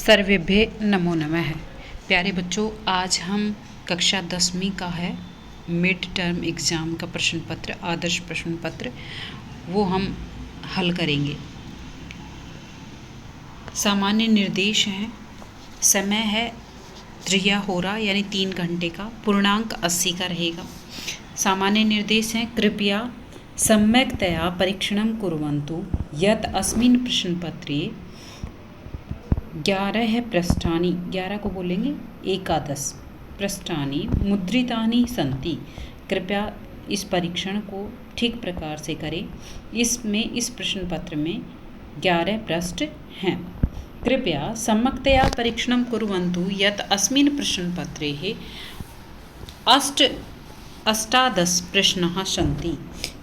सर्वेभ्य नमो नमः। प्यारे बच्चों, आज हम कक्षा 10वीं का है मिड टर्म एग्ज़ाम का प्रश्न पत्र, आदर्श प्रश्न पत्र, वो हम हल करेंगे। सामान्य निर्देश हैं, समय है त्रिया होरा यानी 3 घंटे का, पूर्णांक 80 का रहेगा। सामान्य निर्देश हैं, कृपया सम्यक्तया परीक्षणं कुर्वन्तु यत् अस्मिन् प्रश्नपत्रे 11 पृष्ठानि, 11 को बोलेंगे 11 पृष्ठानि मुद्रितानि सन्ति। कृपया इस परीक्षण को ठीक प्रकार से करें। इस प्रश्न पत्र में 11 पृष्ठ हैं। कृपया सम्यक्तया परीक्षणं कुर्वन्तु यत् अस्मिन् प्रश्नपत्रे 18 प्रश्नाः सन्ति।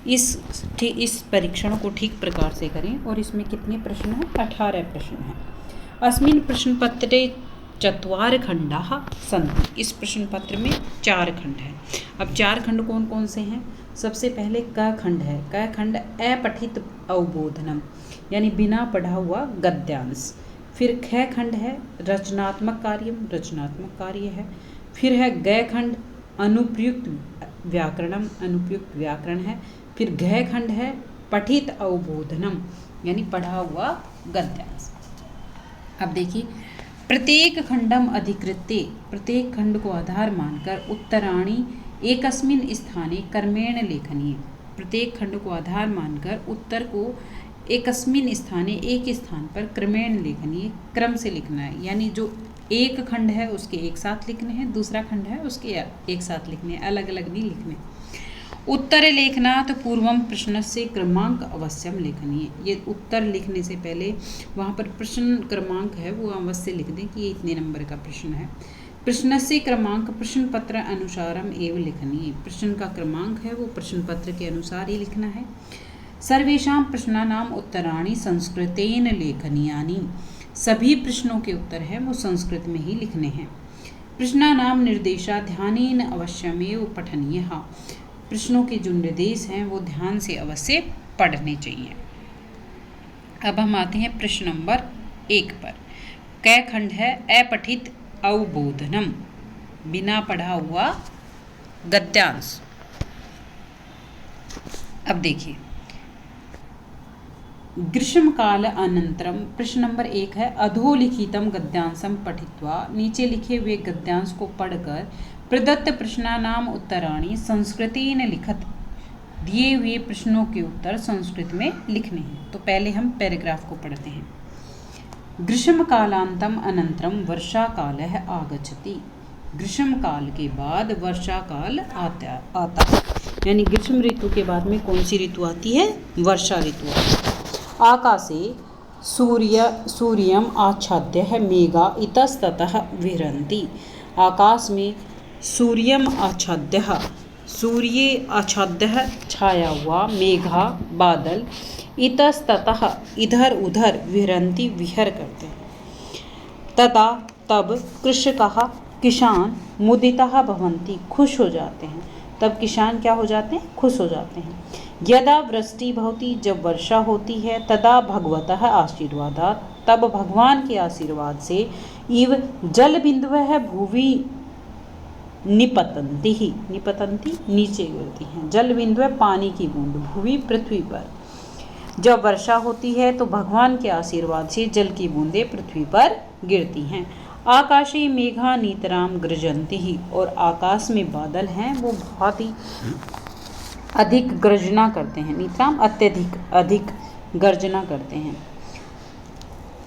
इस परीक्षण को ठीक प्रकार से करें। और इसमें कितने प्रश्न हैं? 18 प्रश्न हैं। अस्मिन् प्रश्नपत्रे 4 खण्डाः सन्ति। इस प्रश्न पत्र में 4 खंड हैं। अब 4 खंड कौन कौन से हैं? सबसे पहले क खंड है। क खंड अपठित अवबोधनम यानी बिना पढ़ा हुआ गद्यांश। फिर ख खंड है रचनात्मक कार्य है। फिर है ग खंड अनुप्रयुक्त व्याकरण है। फिर घ खंड है पठित अवबोधनम यानी पढ़ा हुआ गद्यांश। अब देखिए, प्रत्येक खंडम अधिकृत्य, प्रत्येक खंड को आधार मानकर उत्तराणी एकस्मिन् स्थाने क्रमेण लेखनीय। प्रत्येक खंड को आधार मानकर उत्तर को एकस्मिन् स्थाने, एक स्थान पर क्रमेण लेखनीय, क्रम से लिखना है। यानी जो एक खंड है उसके एक साथ लिखने हैं, दूसरा खंड है उसके एक साथ लिखने हैं, अलग अलग नहीं लिखने। उत्तर लेखनात् पूर्वम प्रश्नस्य क्रमांक अवश्यम लेखनीय। ये उत्तर लिखने से पहले वहाँ पर प्रश्न क्रमांक है वो अवश्य लिख दें कि ये इतने नंबर का प्रश्न है। प्रश्नस्य क्रमांक प्रश्न पत्र अनुसारम एवं लिखनीय। प्रश्न का क्रमांक है वो प्रश्न पत्र के अनुसार ही लिखना है। सर्वेषां प्रश्नानाम उत्तराणि संस्कृतेन लेखनीयानि। सभी प्रश्नों के उत्तर हैं वो संस्कृत में ही लिखने हैं। प्रश्नानाम निर्देशा ध्यानेन अवश्यमेव पठनीयः। प्रश्नों के जो निर्देश हैं वो ध्यान से अवश्य पढ़ने चाहिए। अब हम आते हैं प्रश्न नंबर 1 पर। क खंड है अपठित अवबोधनम, बिना पढ़ा हुआ गद्यांश। अब देखिए, ग्रीष्मकाल अनंतरम, प्रश्न नंबर 1 है अधोलिखितम गद्यांशम पठित्वा, नीचे लिखे हुए गद्यांश को पढ़कर प्रदत्त प्रश्नानाम उत्तराणि संस्कृतेन लिखत, दिए हुए प्रश्नों के उत्तर संस्कृत में लिखने हैं। तो पहले हम पैराग्राफ को पढ़ते हैं। ग्रीष्मकालांतम अनंतरम वर्षा कालः आगच्छति। ग्रीष्म काल के बाद वर्षा काल आता है। यानी ग्रीष्म ऋतु के बाद में कौन सी ऋतु आती है? वर्षा ऋतु आती है। आकाशे सूर्यम आच्छाद्य मेघा इतस्ततः विहरन्ति। आकाश में सूर्यम आच्छाद्य, सूर्य आच्छाद्य छाया हुआ, मेघा बादल, इतस्ततः इधर उधर, विहरन्ति विहर करते हैं। तदा तब कृषकाः किसान मुदिताः भवन्ति, खुश हो जाते हैं। तब किसान क्या हो जाते हैं? खुश हो जाते हैं। यदा वृष्टि भवति, जब वर्षा होती है, तदा भगवतः आशीर्वादात्, तब भगवान के आशीर्वाद से, इव जल बिंदुवः भुवि निपतन्ति नीचे गिरती हैं। जल बिंदु पानी की बूंद, भुवि पृथ्वी पर। जब वर्षा होती है तो भगवान के आशीर्वाद से जल की बूंदें पृथ्वी पर गिरती हैं। आकाशे मेघा नीतराम गृजन्ति, और आकाश में बादल हैं वो बहुत ही अधिक गर्जना करते हैं। नीतराम अत्यधिक, अधिक गर्जना करते हैं।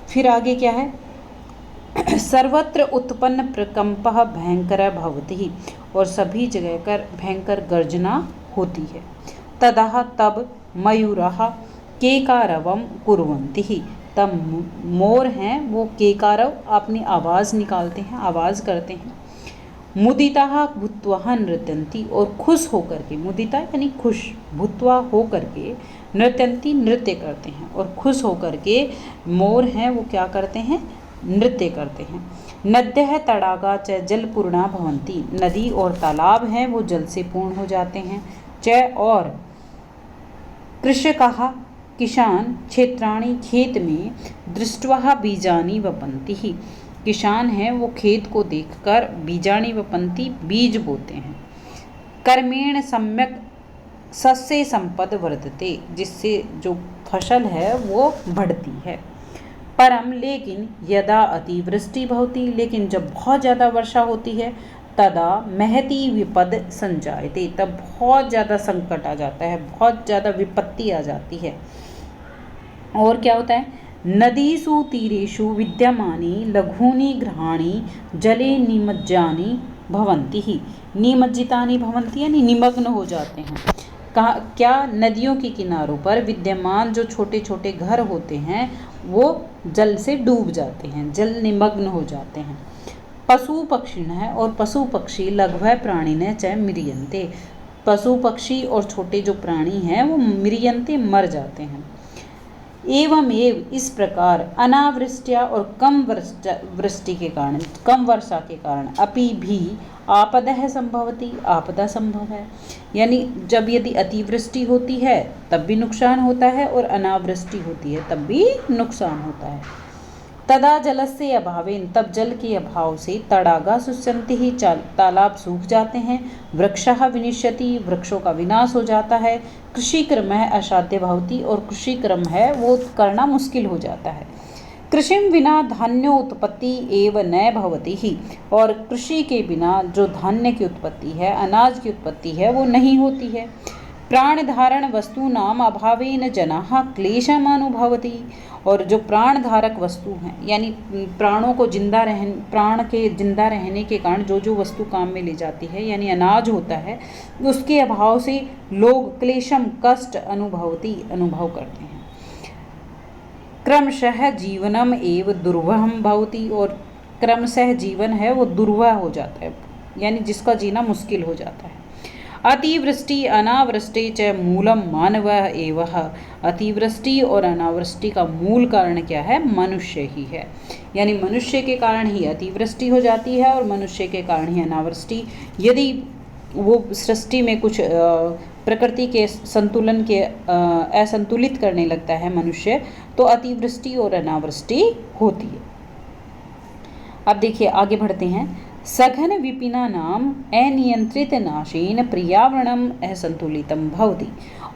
फिर आगे क्या है? सर्वत्र उत्पन्न प्रकंपः भयंकर भवति, और सभी जगह कर भयंकर गर्जना होती है। तदा तब मयूराः केकारवं कुर्वन्ति, तब मोर हैं वो केकारव अपनी आवाज़ निकालते हैं, आवाज़ करते हैं। मुदिताः भूत्वा नृत्यन्ति, और खुश होकर के, मुदिता यानी खुश, भूत्वा होकर के, नृत्यन्ति नृत्य करते हैं। और खुश होकर के मोर हैं वो क्या करते हैं? नृत्य करते हैं। नद्यः तडागा च जलपूर्णा भवन्ति, नदी और तालाब हैं वो जल से पूर्ण हो जाते हैं। च और कृषकाः किसान क्षेत्राणि, खेत में, दृष्ट्वा बीजानि वपन्ति, किसान हैं वो खेत को देखकर बीजाणी वपन्ति बीज बोते हैं। कर्मेण सम्यक सस्य संपद वर्धते, जिससे जो फसल है वो बढ़ती है। परम लेकिन यदा अतिवृष्टि भवति, लेकिन जब बहुत ज़्यादा वर्षा होती है, तदा महती विपद संजायते, तब बहुत ज़्यादा संकट आ जाता है, बहुत ज़्यादा विपत्ति आ जाती है। और क्या होता है, नदीषु तीरेषु विद्यमानी लघूनि गृहाणि जले निमज्जानि भवन्ति ही, निमज्जितानि भवन्ति यानी निमग्न हो जाते हैं। क्या नदियों के किनारों पर विद्यमान जो छोटे छोटे घर होते हैं वो जल से डूब जाते हैं, जल निमग्न हो जाते हैं। पशु पक्षिण है, और पशु पक्षी लघ्व प्राणी ने च म्रियन्ते, पशु पक्षी और छोटे जो प्राणी हैं वो म्रियन्ते मर जाते हैं। एवं इस प्रकार अनावृष्टिया और कम वृष्टि के कारण, कम वर्षा के कारण अपि भी आपदः संभवति, आपदा संभव है। यानी जब यदि अतिवृष्टि होती है तब भी नुकसान होता है, और अनावृष्टि होती है तब भी नुकसान होता है। तदा जलस्य अभावेन, तब जल के अभाव से तड़ागा शुष्यन्ति ही, तालाब सूख जाते हैं। वृक्षः विनिश्यति, वृक्षों का विनाश हो जाता है। कृषि क्रम है असाध्य भवति, और कृषि क्रम है वो करना मुश्किल हो जाता है। कृषि बिना धान्योत्पत्ति एव न भवति ही, और कृषि के बिना जो धान्य की उत्पत्ति है, अनाज की उत्पत्ति है वो नहीं होती है। प्राण धारण वस्तु नाम अभावेन जनाः क्लेशम अनुभवति, और जो प्राण धारक वस्तु हैं यानी प्राणों को प्राण के जिंदा रहने के कारण जो जो वस्तु काम में ले जाती है यानी अनाज होता है, उसके अभाव से लोग क्लेशम कष्ट अनुभव करते हैं। क्रमशः जीवनम एव दुर्वहम भवति, और क्रमशः जीवन है वो दुर्वह हो जाता है, यानी जिसका जीना मुश्किल हो जाता है। अतिवृष्टि अनावृष्टि च मूलम मानव एवः, अतिवृष्टि और अनावृष्टि का मूल कारण क्या है, मनुष्य ही है। यानी मनुष्य के कारण ही अतिवृष्टि हो जाती है और मनुष्य के कारण ही अनावृष्टि। यदि वो सृष्टि में कुछ प्रकृति के संतुलन के असंतुलित करने लगता है मनुष्य, तो अतिवृष्टि और अनावृष्टि होती है। अब देखिए आगे बढ़ते हैं। सघन विपिना नाम अनियंत्रित नाशेन पर्यावरणम असंतुलितम भवति,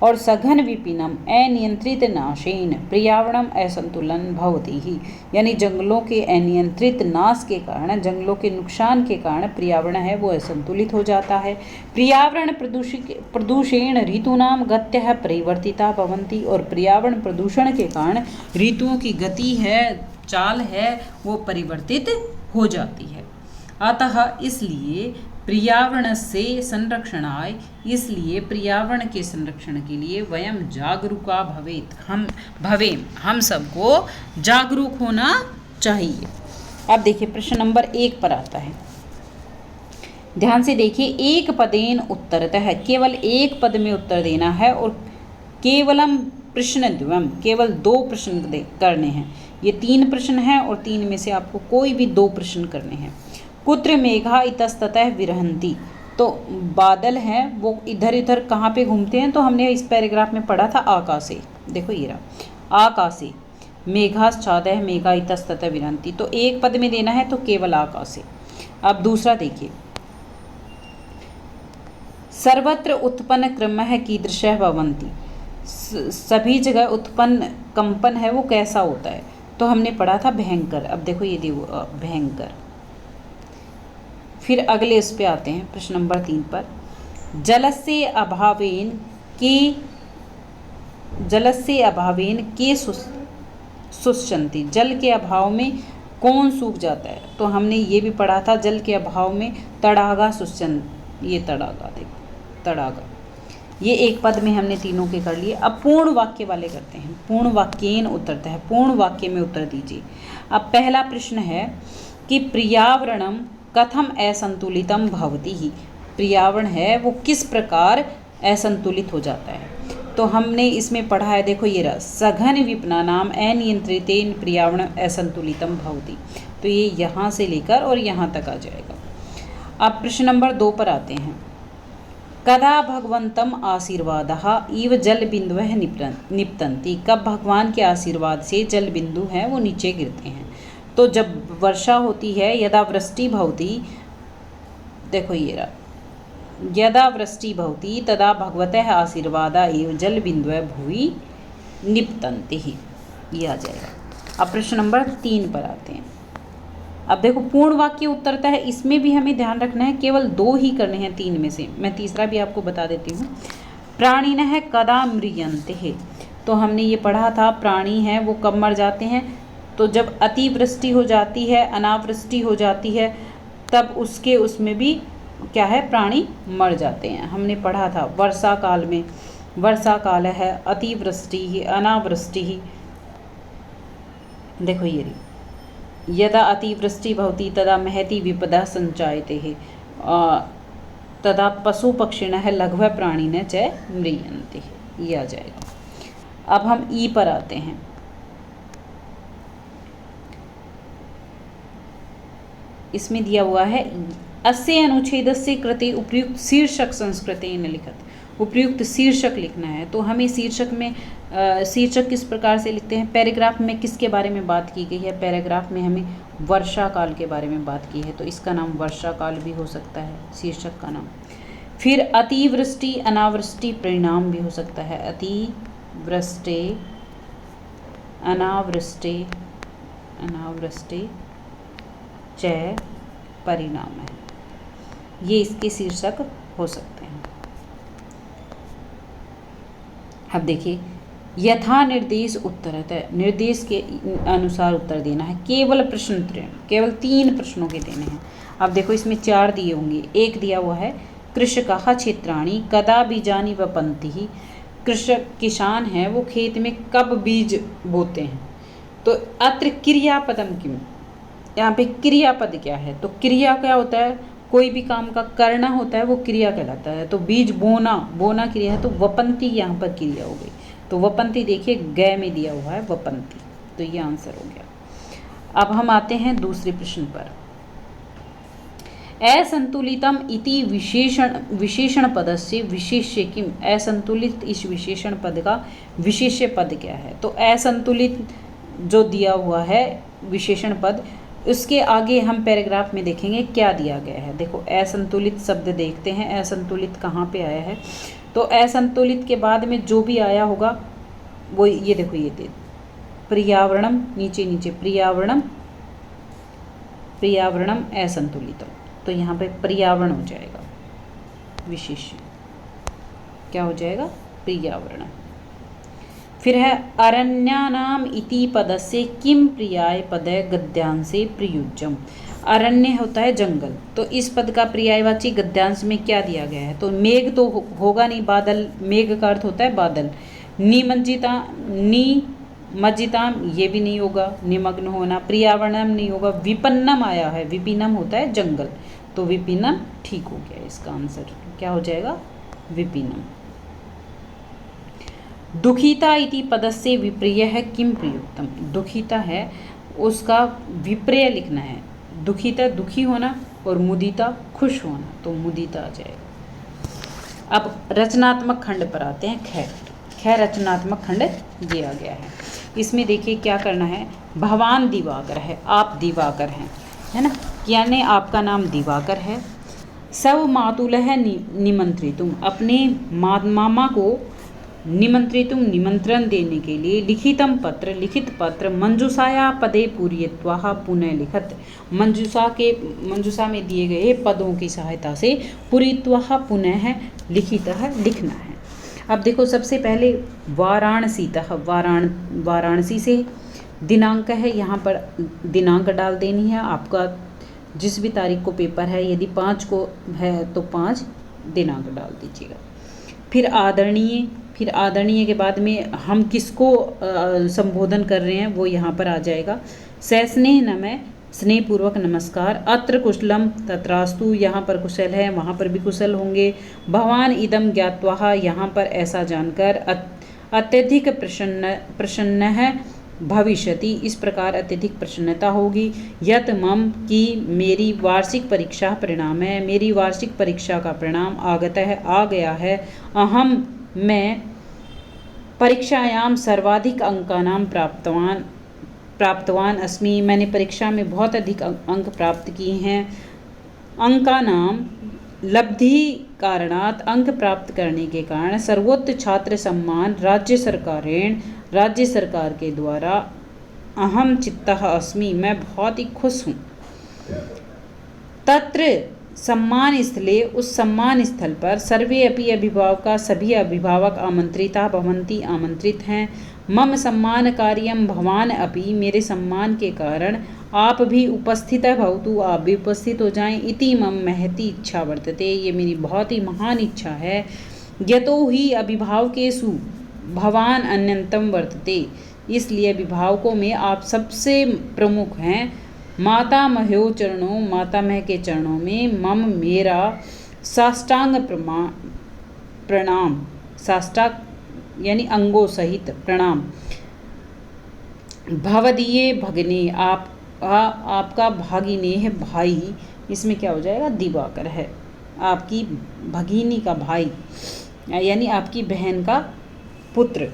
और सघन विपिनम अनियंत्रित नाशेन पर्यावरणम असंतुलन भवति ही, यानी जंगलों के अनियंत्रित नाश के कारण, जंगलों के नुकसान के कारण पर्यावरण है वो असंतुलित हो जाता है। पर्यावरण प्रदूषेण ऋतूनाम गत्यः परिवर्तिता भवन्ति, और पर्यावरण प्रदूषण के कारण ऋतुओं की गति है, चाल है वो परिवर्तित हो जाती है। अतः इसलिए पर्यावरण से संरक्षणाय, इसलिए पर्यावरण के संरक्षण के लिए वयम जागरूका भवेत, हम सबको जागरूक होना चाहिए। अब देखिए प्रश्न नंबर 1 पर आता है, ध्यान से देखिए। एक पदेन उत्तरतः, केवल एक पद में उत्तर देना है, और केवलम प्रश्नद्वयम, केवल 2 प्रश्न करने हैं। ये 3 प्रश्न हैं और 3 में से आपको कोई भी 2 प्रश्न करने हैं। कुत्र मेघा इतस्ततः विरहन्ति, तो बादल हैं वो इधर इधर कहाँ पे घूमते हैं, तो हमने इस पैराग्राफ में पढ़ा था आकाशे। देखो ये रहा आकाशे, मेघाश्चादः मेघा इतस्ततः विरहन्ति, तो एक पद में देना है तो केवल आकाशे। अब दूसरा देखिए, सर्वत्र उत्पन्न क्रमः कीदृशः भवन्ति, सभी जगह उत्पन्न कंपन है वो कैसा होता है, तो हमने पढ़ा था भयंकर। अब देखो ये भयंकर। फिर अगले इस पे आते हैं प्रश्न नंबर 3 पर। जलस्य अभावेन के शुष्यन्ति, जल के अभाव में कौन सूख जाता है, तो हमने ये भी पढ़ा था जल के अभाव में तड़ागा शुष्यन, ये तड़ागा, देखो तड़ागा, ये एक पद में हमने तीनों के कर लिए। अब पूर्ण वाक्य वाले करते हैं। पूर्ण वाक्येन उत्तरतः, पूर्ण वाक्य में उत्तर दीजिए। अब पहला प्रश्न है कि पर्यावरणम कथम असंतुलितम भवति ही, पर्यावरण है वो किस प्रकार असंतुलित हो जाता है, तो हमने इसमें पढ़ा है, देखो ये रहा, सघन विपना नाम अनियंत्रितेन पर्यावरण असंतुलितम भवति, तो ये यहाँ से लेकर और यहाँ तक आ जाएगा। अब प्रश्न नंबर 2 पर आते हैं। कदा भगवंतम आशीर्वादः इव जल बिंदुवः निपतन्ति, कब भगवान के आशीर्वाद से जल बिंदु हैं वो नीचे गिरते हैं, तो जब वर्षा होती है, यदा वृष्टि भवति, देखो ये रहा, यदा वृष्टि भवति तदा भगवतः आशीर्वादा एव जल बिंदुः भुवि निपतन्ति ही, ये आ जाएगा। अब प्रश्न नंबर 3 पर आते हैं। अब देखो पूर्ण वाक्य उत्तरता है, इसमें भी हमें ध्यान रखना है, केवल 2 ही करने हैं 3 में से। मैं तीसरा भी आपको बता देती हूँ। प्राणिनः कदा म्रियन्ते, तो हमने ये पढ़ा था प्राणी हैं वो कब मर जाते हैं, तो जब अतिवृष्टि हो जाती है, अनावृष्टि हो जाती है, तब उसमें भी क्या है, प्राणी मर जाते हैं। हमने पढ़ा था वर्षा काल में, वर्षा काल है, अतिवृष्टि ही, अनावृष्टि ही, देखो ये रही, यदा अतिवृष्टि भवति तदा महती विपदा संचायते है, तदा पशु पक्षिणः लघ्व प्राणिनः च म्रियन्ते, ये आ जाएगा। अब हम ई पर आते हैं। इसमें दिया हुआ है अस्य अनुच्छेदस्य कृते उपयुक्त शीर्षक संस्कृतेन लिखत, उपयुक्त शीर्षक लिखना है। तो हमें शीर्षक में शीर्षक किस प्रकार से लिखते हैं, पैराग्राफ में किसके बारे में बात की गई है, पैराग्राफ में हमें वर्षा काल के बारे में बात की है, तो इसका नाम वर्षा काल भी हो सकता है शीर्षक का नाम। फिर अतिवृष्टि अनावृष्टि परिणाम भी हो सकता है, अतिवृष्टि अनावृष्टि च परिणाम है, ये इसके शीर्षक हो सकते हैं। अब देखिए यथा निर्देश उत्तरतः, निर्देश के अनुसार उत्तर देना है। केवल प्रश्न 3, केवल 3 प्रश्नों के देने हैं। अब देखो इसमें 4 दिए होंगे। एक दिया हुआ है कृषकाः क्षेत्राणि कदा बीजानि वपन्ति, कृषक किसान हैं वो खेत में कब बीज बोते हैं। तो अत्र क्रियापदम किम, यहाँ पे क्रियापद क्या है, तो क्रिया क्या होता है, कोई भी काम का करना होता है वो क्रिया कहलाता है। तो बीज बोना, बोना क्रिया है, तो वपन्ति यहाँ पर क्रिया हो गई। तो वपन्ति देखिए गय में दिया हुआ है वपन्ति, तो ये आंसर हो गया। अब हम आते हैं दूसरे प्रश्न पर। असंतुलितम इति विशेषण पदस्य विशेष्य किम, असंतुलित इस विशेषण पद का विशेष्य पद क्या है। तो असंतुलित जो दिया हुआ है विशेषण पद, उसके आगे हम पैराग्राफ में देखेंगे क्या दिया गया है। देखो असंतुलित शब्द देखते हैं, असंतुलित कहाँ पे आया है। तो असंतुलित के बाद में जो भी आया होगा वो ये देखो, ये दे पर्यावरणम, नीचे नीचे पर्यावरणम असंतुलितम, तो यहाँ पे पर्यावरण हो जाएगा, विशेष क्या हो जाएगा, पर्यावरण। फिर है अरण्यानाम इति पदस्य किम पर्याय पदे गद्यांशे प्रयुज्यम, अरण्य होता है जंगल, तो इस पद का पर्यायवाची गद्यांश में क्या दिया गया है। तो मेघ तो होगा नहीं, बादल, मेघ का अर्थ होता है बादल। निमज्जिताम ये भी नहीं होगा, निमग्न होना। पर्यावरणम नहीं होगा, विपन्नम आया है, विपिनम होता है जंगल, तो विपिनम ठीक हो गया। इसका आंसर क्या हो जाएगा, विपिनम। दुखिता इति पदस्य विपर्य है किम प्रयुक्तम, दुखिता है उसका विपर्य लिखना है। दुखिता दुखी होना और मुदिता खुश होना, तो मुदिता आ जाएगा। अब रचनात्मक खंड पर आते हैं। ख रचनात्मक खंड दिया गया है। इसमें देखिए क्या करना है, भगवान दिवाकर है, आप दिवाकर हैं, है ना, यानी आपका नाम दिवाकर है। सब मातुलः निमंत्रितुम, अपने मामा को निमंत्रितुम निमंत्रण देने के लिए लिखित पत्र मंजूषाया पदे पूरयित्वा पुनः लिखत, मंजूषा में दिए गए पदों की सहायता से पूरयित्वा पुनः लिखितः लिखना है। अब देखो सबसे पहले वाराणसीतः, वाराणसी से दिनांक है, यहाँ पर दिनांक डाल देनी है। आपका जिस भी तारीख को पेपर है, यदि 5 को है तो 5 दिनांक डाल दीजिएगा। फिर आदरणीय के बाद में हम किसको संबोधन कर रहे हैं वो यहाँ पर आ जाएगा। सस्नेह नमः, स्नेहपूर्वक नमस्कार। अत्र कुशलम तत्रास्तु, यहाँ पर कुशल है वहाँ पर भी कुशल होंगे। भवान इदम ज्ञात्वा, यहाँ पर ऐसा जानकर। अत्यधिक प्रसन्न है भविष्यति, इस प्रकार अत्यधिक प्रसन्नता होगी। यत मम, की मेरी वार्षिक परीक्षा परिणाम है, मेरी वार्षिक परीक्षा का परिणाम आगत है, आ गया है। अहम, मैं परीक्षायाम सर्वाधिक अंकानाम प्राप्तवान, प्राप्तवान अस्मि, मैंने परीक्षा में बहुत अधिक अंक प्राप्त किए हैं। अंकानाम लब्धि कारणात्, अंक प्राप्त करने के कारण सर्वोच्च छात्र सम्मान राज्य सरकार के द्वारा अहम चित्तः अस्मि, मैं बहुत ही खुश हूँ। तत्र सम्मान स्थले, उस सम्मान स्थल पर सर्वे अपि अभिभावका, सभी अभिभावक आमंत्रिता भवन्ति, आमंत्रित हैं। मम सम्मान कार्यम भवान अपि, मेरे सम्मान के कारण आप भी उपस्थित भवतु, आप भी उपस्थित हो जाएं। इति मम महती इच्छा वर्तते, ये मेरी बहुत ही महान इच्छा है। यतो ही अभिभावकेषु भवान अन्यतम वर्तते, इसलिए अभिभावकों में आप सबसे प्रमुख हैं। मातामह्यो चरणों, मातामह के चरणों में मम मेरा साष्टांग प्रणाम, साष्टांग यानी अंगों सहित प्रणाम। भवदीये भगिनी, आपका भागिने है भाई, इसमें क्या हो जाएगा दिवाकर है, आपकी भगिनी का भाई यानी आपकी बहन का पुत्र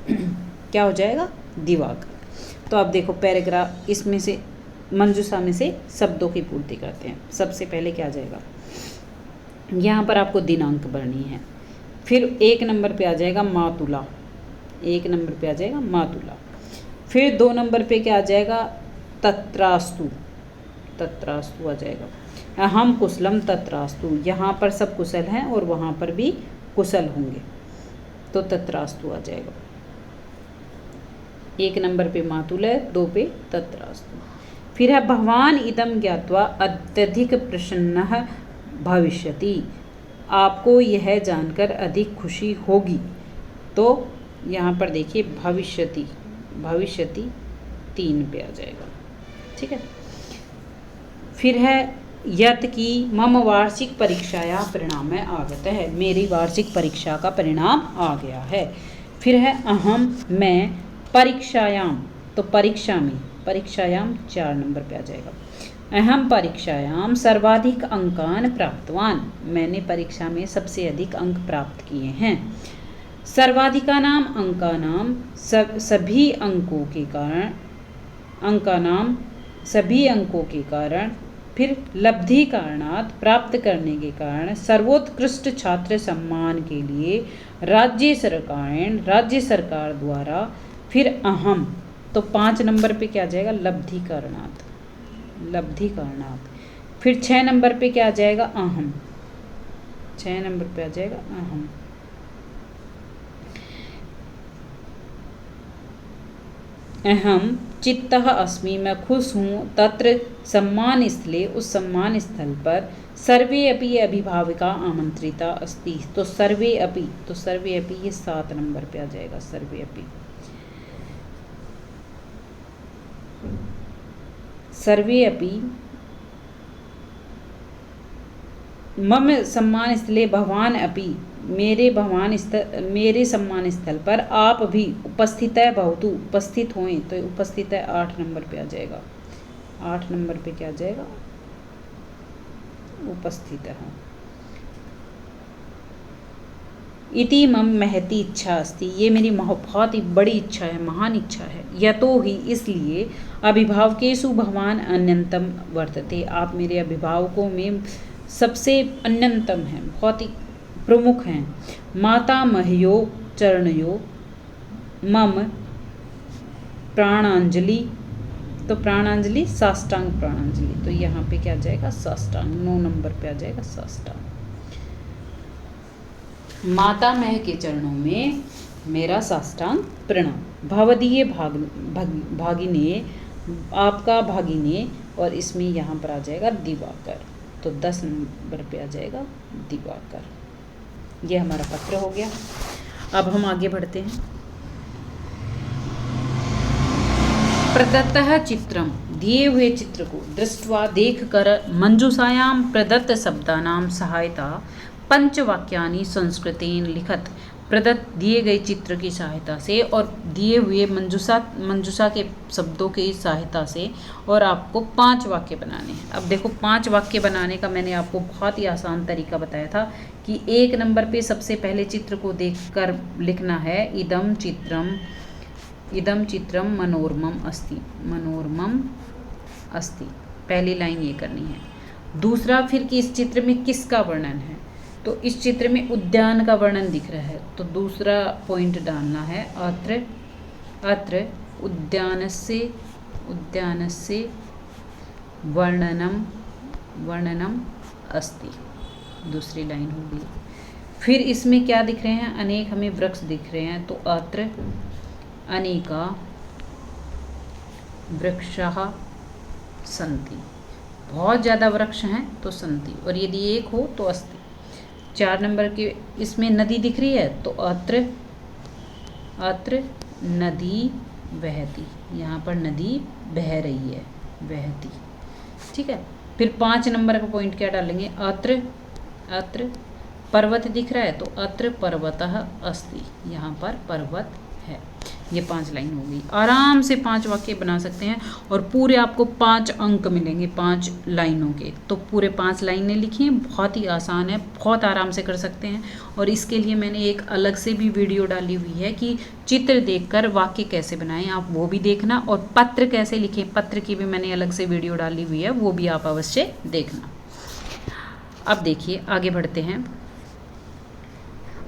क्या हो जाएगा दिवाकर। तो अब देखो पैराग्राफ, इसमें से मंजूषा में से शब्दों की पूर्ति करते हैं। सबसे पहले क्या आ जाएगा, यहाँ पर आपको दिनांक भरनी है। फिर 1 नंबर पे आ जाएगा मातुला, 1 नंबर पे आ जाएगा मातुला। फिर 2 नंबर पे क्या आ जाएगा तत्रास्तु, तत्रास्तु आ जाएगा। अहम कुशलम तत्रास्तु, यहाँ पर सब कुशल हैं और वहाँ पर भी कुशल होंगे, तो तत्रास्तु आ जाएगा। 1 नंबर पे मातुल है, 2 पे तत्रास्तु। फिर है भगवान इदम ज्ञात्वा अत्यधिक प्रसन्नः भविष्यति, आपको यह जानकर अधिक खुशी होगी। तो यहाँ पर देखिए भविष्यति, भविष्यति 3 पे आ जाएगा, ठीक है। फिर है यत की मम वार्षिक परीक्षाया परिणाम आगत है, मेरी वार्षिक परीक्षा का परिणाम आ गया है। फिर है अहम, मैं, परीक्षायाम, तो परीक्षा में, परीक्षायाम 4 नंबर पे आ जाएगा। अहम परीक्षायाम सर्वाधिक अंकान प्राप्तवान, मैंने परीक्षा में सबसे अधिक अंक प्राप्त किए हैं। सर्वाधिकानाम अंकानाम, सभी अंकों के कारण, अंकानाम सभी अंकों के कारण। फिर लब्धि कारणात्, प्राप्त करने के कारण। सर्वोत्कृष्ट छात्र सम्मान के लिए राज्य सरकार द्वारा। फिर अहम, तो 5 नंबर पे क्या आ जाएगा लब्धि कारणात्, लब्धि कारणात्। फिर 6 नंबर पे क्या आ जाएगा अहम, 6 नंबर पे आ जाएगा अहम। अहम चित्तः अस्मि, मैं खुश हूँ। तत्र सम्मान स्थले, उस सम्मान स्थल पर। सर्वे अपि अभिभाविका आमंत्रिता अस्ति, तो सर्वे अपि, तो सर्वे अपि ये 7 नंबर पे आ जाएगा सर्वे अपि। सर्वे अपि मम सम्मान स्थले भवान अपि, मेरे सम्मान स्थल पर आप भी उपस्थित है भवतु, उपस्थित होएं, तो उपस्थित है 8 नंबर पे आ जाएगा। 8 नंबर पे क्या आ जाएगा उपस्थित है। इति मम महती इच्छा अस्ति, ये मेरी बहुत ही बड़ी इच्छा है, महान इच्छा है। यतो ही, इसलिए। अभिभावकेषु भगवान अन्यतम वर्तते, आप मेरे अभिभावकों में सबसे अन्यतम हैं, बहुत ही प्रमुख हैं। मातामह्यो चरणयो मम प्राणांजलि, तो प्राणांजलि साष्टांग प्राणांजलि, तो यहाँ पे क्या आ जाएगा साष्टांग, 9 नंबर पे आ जाएगा साष्टांग। मातामह के चरणों में मेरा साष्टांग प्रणाम। भवदीय भागिने, आपका भागिने, और इसमें यहाँ पर आ जाएगा दिवाकर, तो 10 नंबर पे आ जाएगा दिवाकर। ये हमारा पत्र हो गया। अब हम आगे बढ़ते हैं। प्रदत्तः चित्रम, दिए हुए चित्र को दृष्ट्वा देखकर मंजूषायां प्रदत्त शब्दानां सहायता पंचवाक्यानि संस्कृतेन लिखत, प्रदत्त दिए गए चित्र की सहायता से और दिए हुए मंजूषा के शब्दों की सहायता से और आपको 5 वाक्य बनाने हैं। अब देखो 5 वाक्य बनाने का मैंने आपको बहुत ही आसान तरीका बताया था कि 1 नंबर पे सबसे पहले चित्र को देखकर लिखना है इदम चित्रम इदम चित्रम मनोरमम अस्ति, मनोरमम अस्ति, पहली लाइन ये करनी है। दूसरा फिर कि इस चित्र में किसका वर्णन है, तो इस चित्र में उद्यान का वर्णन दिख रहा है, तो दूसरा पॉइंट डालना है अत्र, अत्र उद्यानस्य, उद्यानस्य वर्णनम, वर्णनम अस्ति, दूसरी लाइन होगी। फिर इसमें क्या दिख रहे हैं, अनेक हमें वृक्ष दिख रहे हैं, तो अत्र अनेका वृक्षाः सन्ति, बहुत ज़्यादा वृक्ष हैं तो सन्ति, और यदि एक हो तो अस्ति। 4 नंबर के इसमें नदी दिख रही है, तो अत्र, अत्र नदी बहती, यहाँ पर नदी बह रही है, बहती, ठीक है। फिर 5 नंबर का पॉइंट क्या डालेंगे, अत्र, अत्र पर्वत दिख रहा है, तो अत्र पर्वतः अस्ति, यहाँ पर पर्वत है। ये 5 लाइन हो गई। आराम से 5 वाक्य बना सकते हैं और पूरे आपको 5 अंक मिलेंगे 5 लाइनों के। तो पूरे 5 लाइनें लिखिए, बहुत ही आसान है, बहुत आराम से कर सकते हैं। और इसके लिए मैंने एक अलग से भी वीडियो डाली हुई है कि चित्र देखकर वाक्य कैसे बनाएं, आप वो भी देखना, और पत्र कैसे लिखें, पत्र की भी मैंने अलग से वीडियो डाली हुई है, वो भी आप अवश्य देखना। अब देखिए आगे बढ़ते हैं।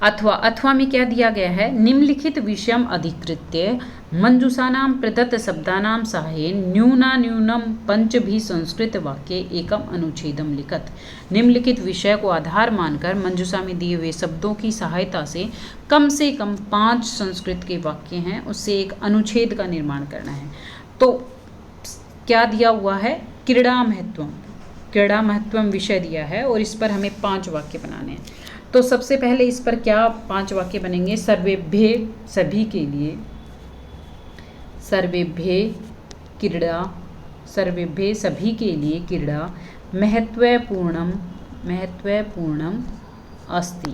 अथवा, अथवा में क्या दिया गया है, निम्नलिखित विषयम अधिकृत्य मंजूषानां प्रदत्त शब्दानां साहाय्येन न्यूनान्यूनं 5 भी संस्कृत वाक्ये एकम अनुच्छेदम लिखत। निम्नलिखित विषय को आधार मानकर मंजूषा में दिए हुए शब्दों की सहायता से कम 5 संस्कृत के वाक्य हैं, उससे एक अनुच्छेद का निर्माण करना है। तो क्या दिया हुआ है, क्रीड़ा महत्वम, क्रीड़ा महत्वम विषय दिया है और इस पर हमें 5 वाक्य बनाने हैं। तो सबसे पहले इस पर क्या 5 वाक्य बनेंगे, सर्वेभ्ये सभी के लिए, सर्वेभ्ये क्रीड़ा, सर्वेभ्ये सभी के लिए क्रीड़ा महत्वपूर्णम, महत्वपूर्णम अस्ति,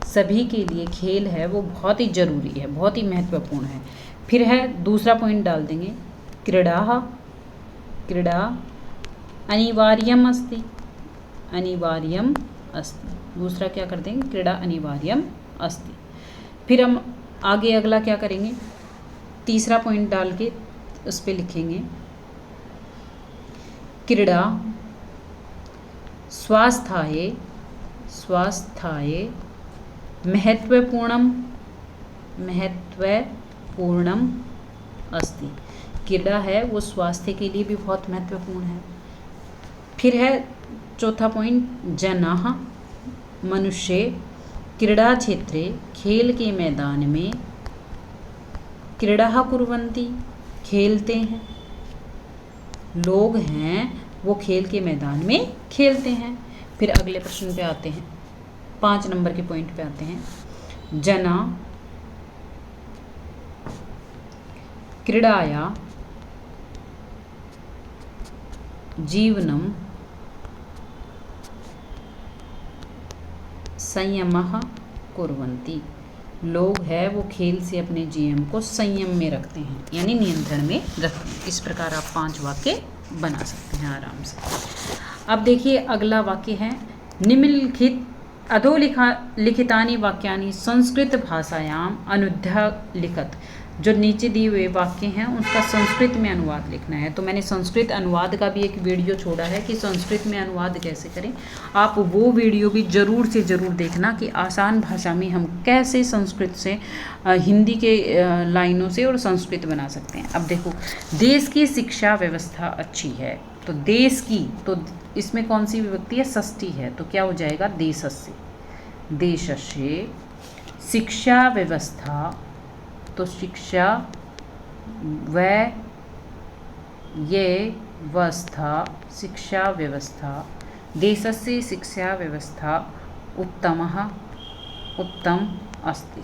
सभी के लिए खेल है वो बहुत ही जरूरी है, बहुत ही महत्वपूर्ण है। फिर है दूसरा पॉइंट डाल देंगे, क्रीड़ा, क्रीड़ा अनिवार्यम अस्ति, अनिवार्यम अस्ति, दूसरा क्या कर देंगे, क्रीड़ा अनिवार्यम अस्ति। फिर हम आगे अगला क्या करेंगे, तीसरा पॉइंट डाल के उस पर लिखेंगे, क्रीड़ा स्वास्थ्याय, स्वास्थ्याय महत्वपूर्णम, महत्वपूर्णम अस्ति, क्रीड़ा है वो स्वास्थ्य के लिए भी बहुत महत्वपूर्ण है। फिर है चौथा पॉइंट, जनाः मनुष्य क्रीड़ा क्षेत्रे, खेल के मैदान में, क्रीड़ा कुर्वन्ति खेलते हैं, लोग हैं वो खेल के मैदान में खेलते हैं। फिर अगले प्रश्न पे आते हैं, 5 नंबर के पॉइंट पे आते हैं, जना क्रीड़ाया जीवनम संयमः कुर्वन्ति, लोग है वो खेल से अपने जीवन को संयम में रखते हैं, यानी नियंत्रण में रखते हैं। इस प्रकार आप 5 वाक्य बना सकते हैं आराम से। अब देखिए अगला वाक्य है, निम्नलिखित अधोलिखितानि वाक्यानि संस्कृत भाषायाम अनुद्या लिखत, जो नीचे दिए हुए वाक्य हैं उसका संस्कृत में अनुवाद लिखना है। तो मैंने संस्कृत अनुवाद का भी एक वीडियो छोड़ा है कि संस्कृत में अनुवाद कैसे करें, आप वो वीडियो भी ज़रूर से ज़रूर देखना कि आसान भाषा में हम कैसे संस्कृत से हिंदी के लाइनों से और संस्कृत बना सकते हैं। अब देखो, देश की शिक्षा व्यवस्था अच्छी है, तो देश की, तो इसमें कौन सी विभक्ति है, षष्ठी है, तो क्या हो जाएगा, देशस्य, देशस्य शिक्षा व्यवस्था, तो शिक्षा व ये व्यवस्था, शिक्षा व्यवस्था, देशस्य शिक्षा व्यवस्था उत्तमः, उत्तम अस्ति,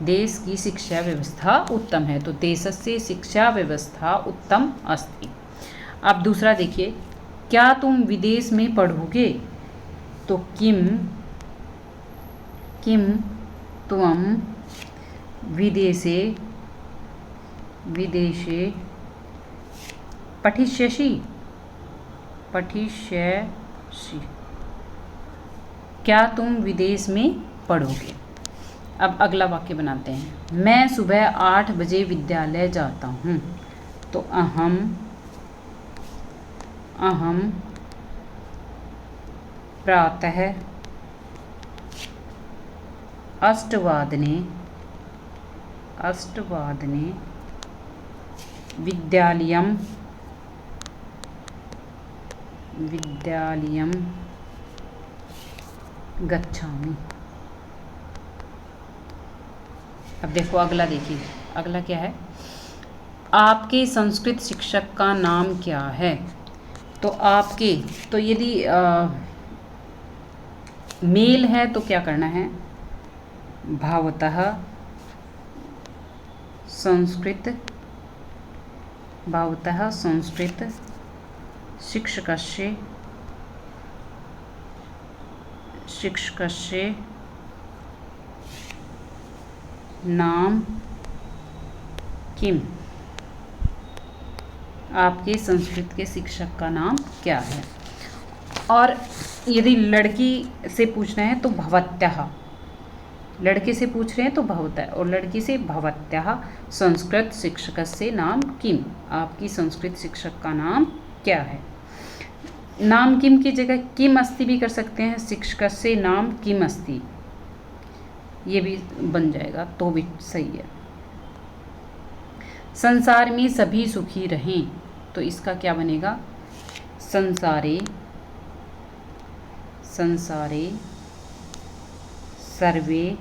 देश की शिक्षा व्यवस्था उत्तम है, तो देशस्य शिक्षा व्यवस्था उत्तम अस्ति। अब दूसरा देखिए, क्या तुम विदेश में पढ़ोगे, तो किम, किम त्वम विदेशे, विदेशे पठिष्यसि, पठिष्यसि, क्या तुम विदेश में पढ़ोगे। अब अगला वाक्य बनाते हैं। मैं सुबह 8 बजे विद्यालय जाता हूँ। तो अहम प्रातः अष्टवादने विद्यालयं गच्छामि। अब देखो अगला, देखिए अगला क्या है। आपके संस्कृत शिक्षक का नाम क्या है। तो आपके, तो यदि मेल है तो क्या करना है, भावतः संस्कृत शिक्षकस्य नाम किम। आपके संस्कृत के शिक्षक का नाम क्या है। और यदि लड़की से पूछना है तो भवत्यः, लड़के से पूछ रहे हैं तो भवतः, और लड़की से भवत्यः संस्कृत शिक्षकस्य नाम किम। आपकी संस्कृत शिक्षक का नाम क्या है। नाम किम की जगह किम अस्ति भी कर सकते हैं, शिक्षकस्य नाम किम अस्ति, ये भी बन जाएगा तो भी सही है। संसार में सभी सुखी रहें, तो इसका क्या बनेगा, संसारे सर्वे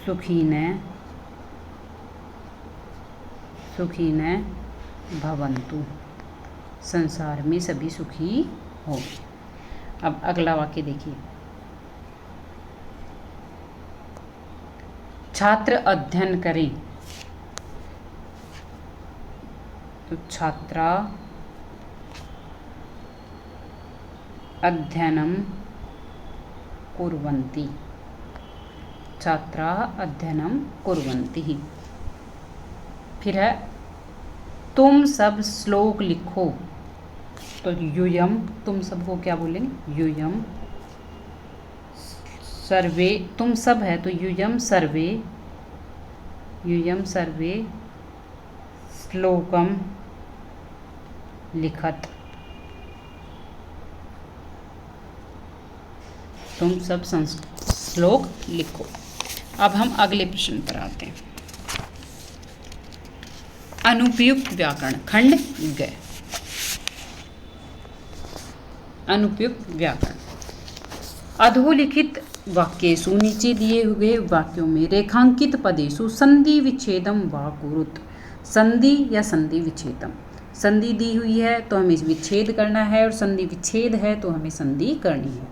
सुखिनः भवन्तु। संसार में सभी सुखी हो। अब अगला वाक्य देखिए। छात्र अध्ययन करें, तो छात्रा अध्ययनं कुर्वन्ति। छात्राः अध्ययनं कुर्वन्ति। फिर है तुम सब श्लोक लिखो, तो यूयम, तुम सबको क्या बोलेंगे, यूयम सर्वे, तुम सब है तो यूयम सर्वे श्लोकम लिखत। तुम सब श्लोक लिखो। अब हम अगले प्रश्न पर आते हैं। अनुपयुक्त व्याकरण खंड ग। अनुपयुक्त व्याकरण। अधोलिखित वाक्येषु, नीचे दिए हुए वाक्यों में रेखांकित पदेषु संधि विच्छेदम वा कुरुत। संधि या संधि विच्छेदम, संधि दी हुई है तो हमें विच्छेद करना है, और संधि विच्छेद है तो हमें संधि करनी है।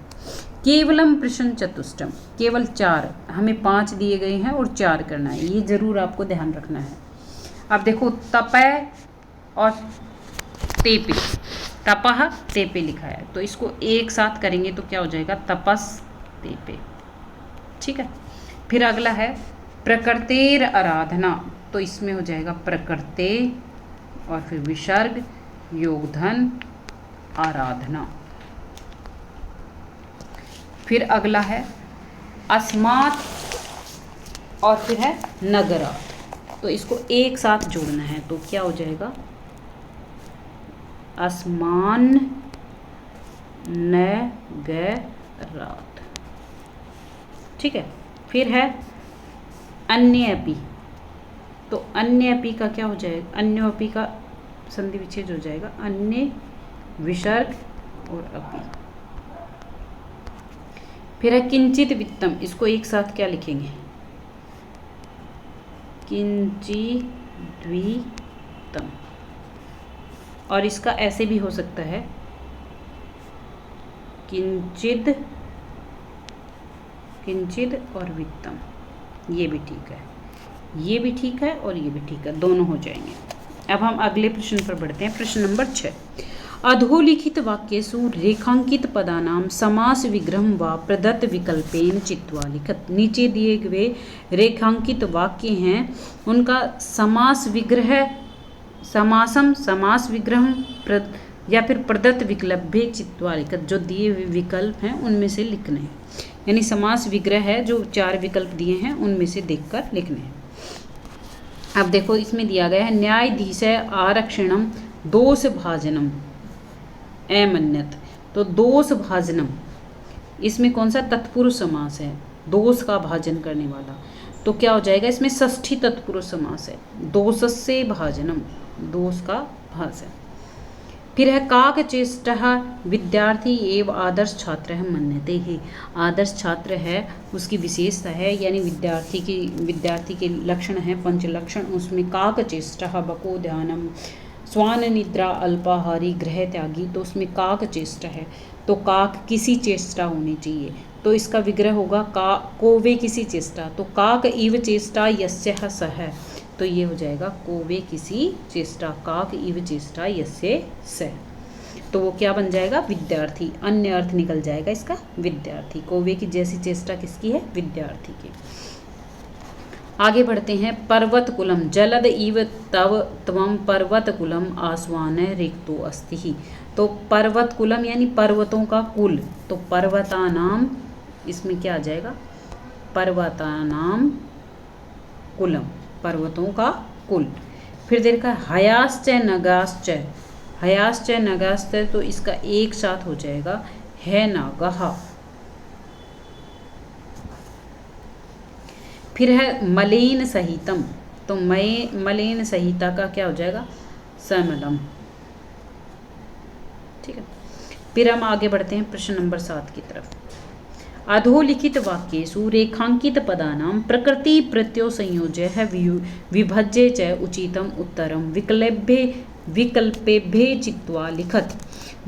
केवलम प्रश्न चतुष्टयम, केवल 4, हमें 5 दिए गए हैं और 4 करना है, ये जरूर आपको ध्यान रखना है। अब देखो तपय और तेपे, तपह तेपे लिखा है, तो इसको एक साथ करेंगे तो क्या हो जाएगा, तपस तेपे। ठीक है। फिर अगला है प्रकृतेर आराधना, तो इसमें हो जाएगा प्रकृते और फिर विसर्ग योगधन आराधना। फिर अगला है अस्मात् और फिर है नगरात्, तो इसको एक साथ जोड़ना है तो क्या हो जाएगा, अस्मान नगरात्। ठीक है। फिर है अन्यपि, तो अन्यपि का क्या हो जाएगा, अन्योपि का संधि विच्छेद हो जाएगा, अन्य विसर्ग और अपि। फिर है किंचित वित्तम, इसको एक साथ क्या लिखेंगे, किंचिद्वित्तम। और इसका ऐसे भी हो सकता है किंचिद और वित्तम, ये भी ठीक है, ये भी ठीक है और ये भी ठीक है, दोनों हो जाएंगे। अब हम अगले प्रश्न पर बढ़ते हैं। प्रश्न नंबर 6। अधोलिखित वाक्येषु रेखांकित पदानाम समास विग्रहम व प्रदत्त विकल्पेन चित्वा लिखत। नीचे दिए हुए रेखांकित वाक्य हैं, उनका समास विग्रह, समासम समास विग्रह या फिर प्रदत्त विकल्पे चित्वा लिखत, जो दिए हुए विकल्प हैं उनमें से लिखने हैं। यानी समास विग्रह है, जो 4 विकल्प दिए हैं उनमें से देखकर लिखने हैं। अब देखो इसमें दिया गया है न्यायाधीश आरक्षणम दोष भाजनम अमन्यत। तो दोष भाजनम, इसमें कौन सा तत्पुरुष समास है, दोष का भाजन करने वाला, तो क्या हो जाएगा, इसमें षष्ठी तत्पुरुष समास है, दोषस्य भाजनम, दोष का भाजन। फिर है काक चेष्टः विद्यार्थी एवं आदर्श छात्र मन्यते है, आदर्श छात्र है उसकी विशेषता है, यानी विद्यार्थी के लक्षण हैं 5 लक्षण, उसमें काक चेष्टः बको ध्यानम स्वान निद्रा अल्पाहारी गृह त्यागी, तो उसमें काक चेष्टा है, तो काक किसी चेष्टा होनी चाहिए, तो इसका विग्रह होगा का कोवे किसी चेष्टा, तो काक इव चेष्टा यस्य सह, तो ये हो जाएगा कोवे किसी चेष्टा, काक इव चेष्टा यस्य सह, तो वो क्या बन जाएगा, विद्यार्थी, अन्य अर्थ निकल जाएगा इसका विद्यार्थी, कोवे की जैसी चेष्टा किसकी है, विद्यार्थी की। आगे बढ़ते हैं, पर्वत कुलम जलद इव तव त्वम पर्वत कुलम आस्वान रिक्तो अस्ति, तो पर्वत कुलम यानी पर्वतों का कुल, तो पर्वतानाम, इसमें क्या आ जाएगा, पर्वतानाम कुलम, पर्वतों का कुल। फिर देखा हयाश्च नगाश्च, हयाश्च नगाश्च, तो इसका एक साथ हो जाएगा है नागः। फिर है मलेन सहितम, तो मलेन सहिता का क्या हो जाएगा, समलम। ठीक है, फिर हम आगे बढ़ते हैं प्रश्न नंबर 7 की तरफ। अधोलिखित वाक्येषु रेखांकित पदानां प्रकृति प्रत्ययो संयोज्य विभज्य च उचितम उत्तरम विकल्पेभ्ये चित्वा लिखत।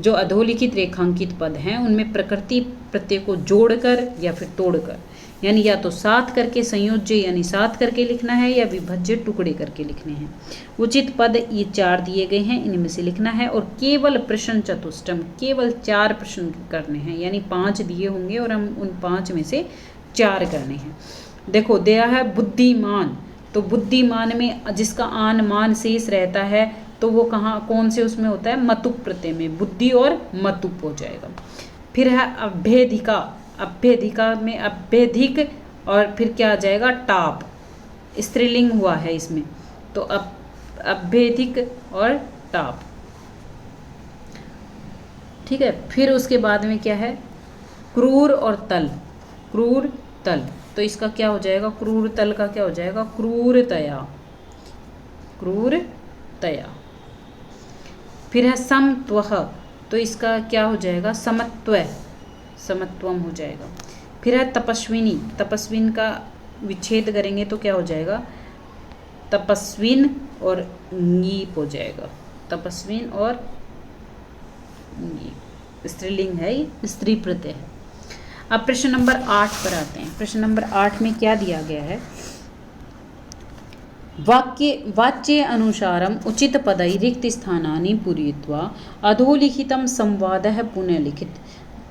जो अधोलिखित रेखांकित पद हैं उनमें प्रकृति प्रत्यय को जोड़कर या फिर तोड़कर, यानी या तो साथ करके संयोज्य यानी साथ करके लिखना है, या विभज्य टुकड़े करके लिखने हैं। उचित पद ये 4 दिए गए हैं, इनमें से लिखना है, और केवल प्रश्न चतुष्टम, केवल 4 प्रश्न करने हैं, यानी 5 दिए होंगे और हम उन 5 में से 4 करने हैं। देखो दिया है बुद्धिमान, तो बुद्धिमान में जिसका आन मान शेष रहता है तो वो कौन से उसमें होता है, मतुप प्रत्यय में, बुद्धि और मतुप हो जाएगा। फिर है अभ्यधिका, अभ्यधिका में अभ्यधिक और फिर क्या आ जाएगा, टाप, स्त्रीलिंग हुआ है इसमें, तो अभ्यधिक और टाप। ठीक है, फिर उसके बाद में क्या है, क्रूर और तल, क्रूर तल, तो इसका क्या हो जाएगा, क्रूर तल का क्या हो जाएगा, क्रूरतया, क्रूरतया। फिर है समत्वः, तो इसका क्या हो जाएगा, समत्व, समत्वम हो जाएगा। फिर है तपस्विनी, तपस्विन का विच्छेद करेंगे तो क्या हो जाएगा, तपस्विन और ङीप हो जाएगा, तपस्विन और ङीप, स्त्रीलिंग है, स्त्री प्रत्यय है। अब प्रश्न नंबर 8 पर आते हैं। प्रश्न नंबर 8 में क्या दिया गया है, वाच्य अनुसारम उचित पदै रिक्त स्थानानि पूरयित्वा अधोलिखितम संवादः पुनः लिखित।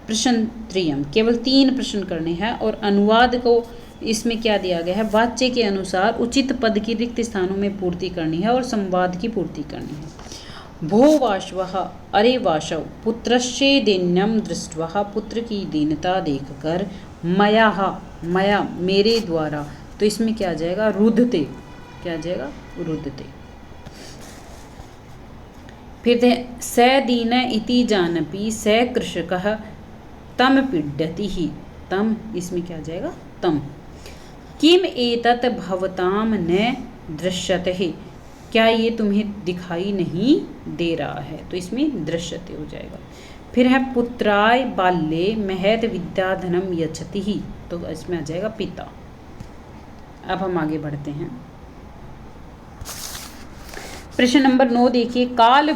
प्रश्न 3, केवल 3 प्रश्न करने हैं, और अनुवाद को इसमें क्या दिया गया है, वाच्य के अनुसार उचित पद की रिक्त स्थानों में पूर्ति करनी है और संवाद की पूर्ति करनी है। भो वाशवः, अरे वाशव, पुत्रस्य दैन्यम दृष्ट्वा, पुत्र की दीनता देखकर, मया, मया मेरे द्वारा, तो इसमें क्या आ जाएगा, रुदते, क्या आ जाएगा, रुदते। फिर स दीन इति जानपि स कृषकः तम पीड्यति ही, तम, इसमें क्या आ जाएगा, तम। किम एतत् भवताम न दृश्यते, क्या ये तुम्हें दिखाई नहीं दे रहा है, तो इसमें दृश्यते हो जाएगा। फिर है पुत्राय बाल्ये महत विद्याधनम यच्छति ही, तो इसमें आ जाएगा पिता। अब हम आगे बढ़ते हैं। प्रश्न नंबर 9 देखिए, काल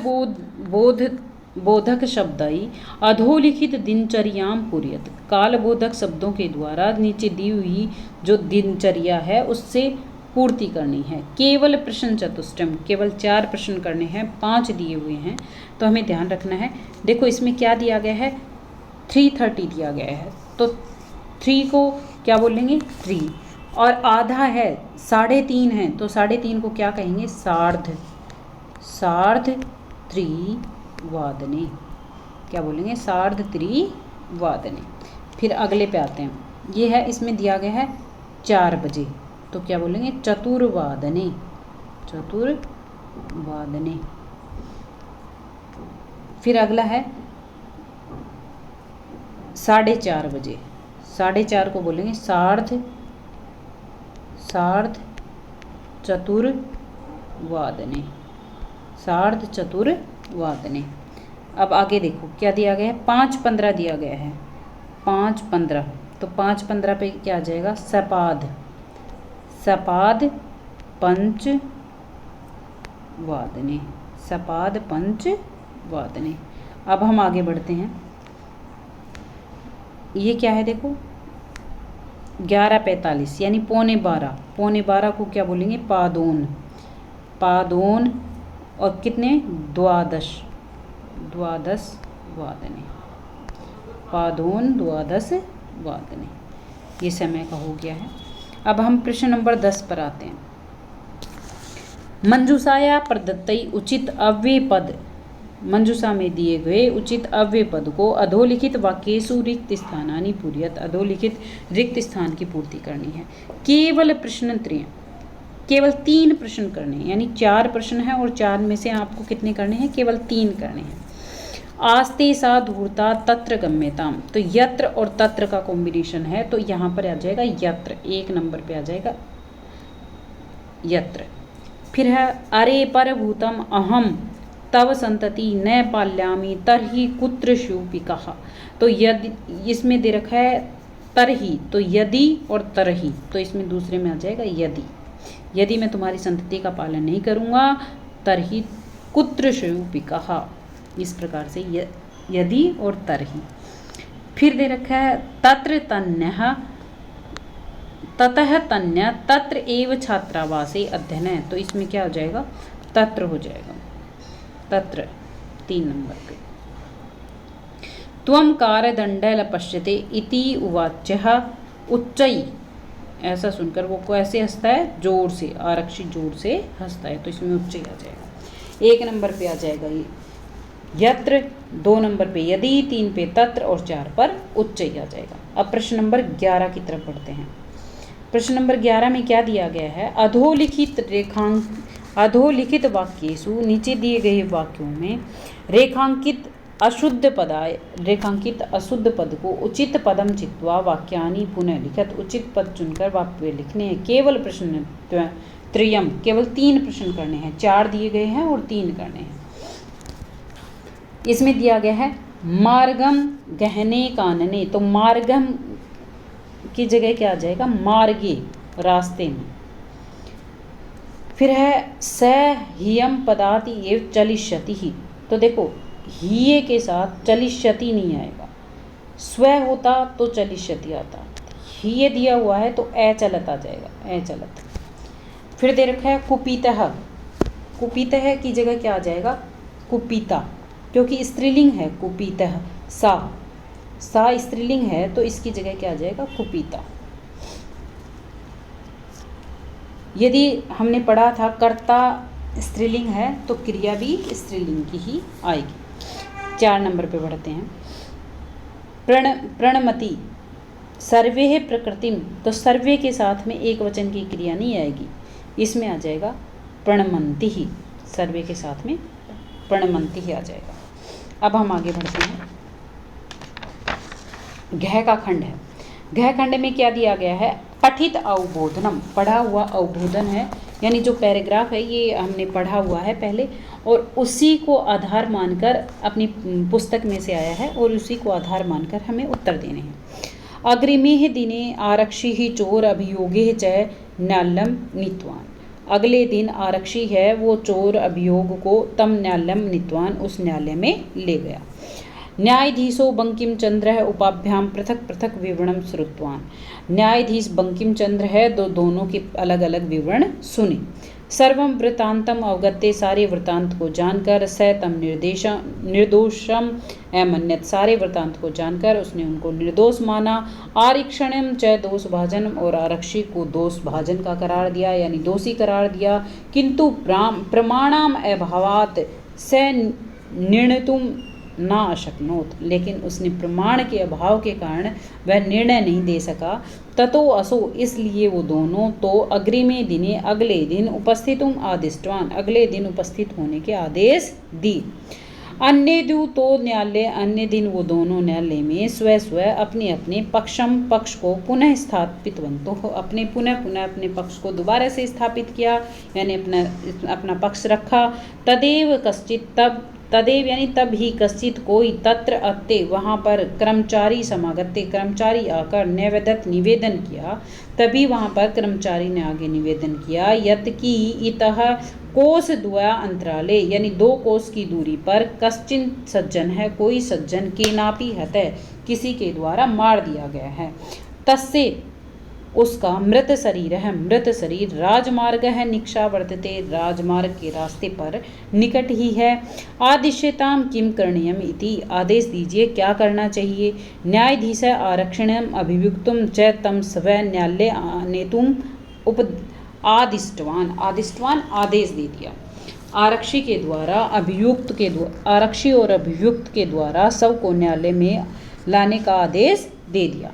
बोधक शब्दाई अधोलिखित दिनचर्याम पूर्यत। काल बोधक शब्दों के द्वारा नीचे दी हुई जो दिनचर्या है उससे पूर्ति करनी है। केवल प्रश्न चतुष्टयम, केवल 4 प्रश्न करने हैं, 5 दिए हुए हैं, तो हमें ध्यान रखना है। देखो इसमें क्या दिया गया है, 3:30 दिया गया है, तो 3 को क्या बोलेंगे, 3, और आधा है 3:30 है, तो 3:30 को क्या कहेंगे, सार्ध 3 वादने। क्या बोलेंगे? सार्ध त्रिवादने। फिर अगले पे आते हैं, ये है, इसमें दिया गया है 4 बजे, तो क्या बोलेंगे? चतुर्वादने, चतुर्वादने। फिर अगला है 4:30 बजे, 4:30 को बोलेंगे सार्ध चतुर्वादने, सार्ध चतुर्वादने। अब आगे देखो क्या दिया गया है, 5:15 दिया गया है, 5:15, तो 5:15 पे क्या आ जाएगा? सपाद, सपाद पंचवादने, सपाद पंचवादने। अब हम आगे बढ़ते हैं, ये क्या है देखो, 11:45 यानी 11:45, 11:45 को क्या बोलेंगे? पादोन, पादोन। और कितने? द्वादश, द्वादश वादने, पादोन द्वादश वादने। ये समय का हो गया है। अब हम प्रश्न नंबर 10 पर आते हैं। मंजूषाया प्रदत्तई उचित अव्यय पद, मंजूषा में दिए गए उचित अव्यय पद को अधोलिखित वाक्येषु रिक्त स्थानानि पूरयत, अधोलिखित रिक्त स्थान की पूर्ति करनी है। केवल प्रश्न त्रय, केवल 3 प्रश्न करने हैं, यानी 4 प्रश्न हैं और 4 में से आपको कितने करने हैं? केवल 3 करने हैं। आस्ते सा धूर्ता तत्र गम्यताम, तो यत्र और तत्र का कॉम्बिनेशन है, तो यहाँ पर आ जाएगा यत्र, 1 नंबर पे आ जाएगा यत्र। फिर है अरे पर भूतम अहम तव संतति न पाल्यामि तरहि कुत्र शूपिकः, तो यदि, इसमें दे रखा है तरहि, तो यदि और तरहि, तो इसमें दूसरे में आ जाएगा यदि, यदि मैं तुम्हारी संतति का पालन नहीं करूँगा तरहि कुत्र शूपिकः, इस प्रकार से यदि और तरहि। फिर दे रखा है तत्र तन्यः ततः तन्य तत्र एव छात्रावासे अध्ययन, तो इसमें क्या हो जाएगा? तत्र हो जाएगा, तत्र 3 नंबर पे। त्वं कारदण्डल पश्यते इति उवाच्यः उच्चै, ऐसा सुनकर वो कैसे हंसता है? जोर से, आरक्षित जोर से हंसता है, तो इसमें उच्चै आ जाएगा। 1 नंबर पे आ जाएगा ये यत्र, 2 नंबर पे यदि, 3 पे तत्र और 4 पर उच्चै आ जाएगा। अब प्रश्न नंबर 11 की तरफ बढ़ते हैं। प्रश्न नंबर 11 में क्या दिया गया है? अधोलिखित वाक्येषु, नीचे दिए गए वाक्यों में रेखांकित अशुद्ध पद को उचित पदम चित्वा वाक्यानि पुनः लिखत, उचित पद चुनकर वाक्य लिखने हैं। केवल प्रश्न त्रयम, केवल 3 प्रश्न करने हैं, 4 दिए गए हैं और 3 करने हैं। इसमें दिया गया है मार्गम गहने कानने, तो मार्गम की जगह क्या आ जाएगा? मार्गे, रास्ते में। फिर है स हियम पदाति एव चलिष्यति ही, तो देखो हिये के साथ चलिष्यति नहीं आएगा, स्व होता तो चलिष्यति आता, हिये दिया हुआ है तो अचलत आ जाएगा, अचलत। फिर दे रखा है कुपितः, कुपितः की जगह क्या आ जाएगा? कुपिता, क्योंकि स्त्रीलिंग है कुपितः, सा स्त्रीलिंग है तो इसकी जगह क्या आ जाएगा? कुपिता। यदि हमने पढ़ा था कर्ता स्त्रीलिंग है तो क्रिया भी स्त्रीलिंग की ही आएगी। 4 नंबर पे बढ़ते हैं। प्रणमति सर्वे प्रकृतिम, तो सर्वे के साथ में एक वचन की क्रिया नहीं आएगी, इसमें आ जाएगा प्रणमंति ही, सर्वे के साथ में प्रणमंति ही आ जाएगा। अब हम आगे बढ़ते हैं। घ का खंड है, घ खंड में क्या दिया गया है? पठित अवबोधनम, पढ़ा हुआ अवबोधन है, यानी जो पैराग्राफ है ये हमने पढ़ा हुआ है पहले और उसी को आधार मानकर अपनी पुस्तक में से आया है और उसी को आधार मानकर हमें उत्तर देने हैं। अग्रिमे दिने आरक्षी चोर अभियोगे च न्यायलम नीतवान, अगले दिन आरक्षी है वो चोर अभियोग को तम न्यायलम नीतवान, उस न्यायालय में ले गया। न्यायाधीशो बंकिम चंद्र है उपाभ्याम पृथक पृथक विवरणम श्रुतवान, न्यायाधीश बंकिम चंद्र है, दोनों के अलग अलग विवरण सुने। सर्वम वृतांतम अवगत्य, सारे वृतांत को जानकर, स तम निर्दोषम अमन्यत, सारे वृतांत को जानकर उसने उनको निर्दोष माना। आरक्षणम च दोष भाजन, और आरक्षी को दोष भाजन का करार दिया, यानी दोषी करार दिया। किंतु प्रमाणाम अभावात स निर्णेतुं न अशक्नोत्, लेकिन उसने प्रमाण के अभाव के कारण वह निर्णय नहीं दे सका। ततो असौ, इसलिए वो दोनों, तो अग्रिमे दिने, अगले दिन, उपस्थितुम आदिष्टवान, अगले दिन उपस्थित होने के आदेश दी। अन्य दु, तो न्यायालय, अन्य दिन वो दोनों न्यायालय में स्व स्व अपने अपने पक्ष को पुनः स्थापितवन्तु, अपने पुनः अपने पक्ष को दोबारा से स्थापित किया, यानी अपना पक्ष रखा। तदेव यानी तब ही कश्चित कोई, तत्र अत्ते वहाँ पर, कर्मचारी समागत्ते, कर्मचारी आकर, न्यवेदत निवेदन किया, तभी वहाँ पर कर्मचारी ने आगे निवेदन किया, यत् की इतः कोस द्वया अंतराले, यानी 2 कोस की दूरी पर, कश्चिन सज्जन है, कोई सज्जन, केनापि हतः, किसी के द्वारा मार दिया गया है, तस्से उसका मृत शरीर है, मृत शरीर, राजमार्ग है निक्षा वर्तते, राजमार्ग के रास्ते पर निकट ही है। आदिश्यताम किम करणीयम इति, आदेश दीजिए क्या करना चाहिए। न्यायाधीश आरक्षणम अभियुक्तुम च तम स्व न्यायालय नेतुम उप आदिष्टवान, आदिष्टवान आदेश दे दिया। आरक्षी के द्वारा, अभियुक्त के द्वारा, आरक्षी और अभियुक्त के द्वारा सबको न्यायालय में लाने का आदेश दे दिया।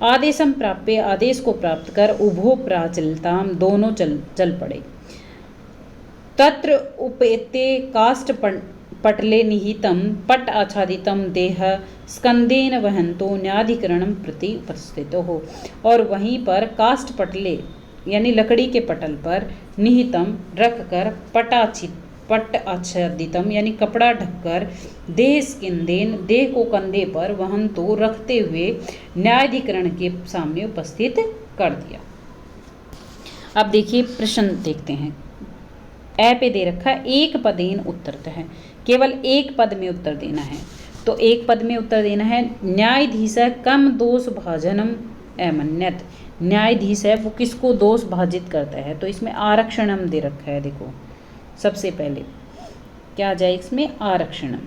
आदेशम प्राप्य, आदेश को प्राप्त कर, उभो प्राचलताम, दोनों चल पड़े। तत्र उपेते काष्ठ पटले निहितम पट आच्छादितम देह स्कंदेन वहंतो न्यायाधिकरणम प्रति उपस्थितो हो, और वहीं पर काष्ठ पटले यानी लकड़ी के पटल पर निहितम रखकर पट आच्छादितम यानी कपड़ा ढककर, देह स्कंदेन देह को कंधे पर, वहन तो रखते हुए, न्यायाधिकरण के सामने उपस्थित कर दिया। अब देखिए प्रश्न देखते हैं। ए पे दे रखा एक पदेन उत्तरत है, केवल एक पद में उत्तर देना है। तो एक पद में उत्तर देना है, न्यायाधीश कम दोष भाजनम अमन्यत, न्यायाधीश है वो किसको दोष भाजित करता है। तो इसमें आरक्षणम दे रखा है, देखो सबसे पहले क्या आ जाए इसमें, आरक्षणम।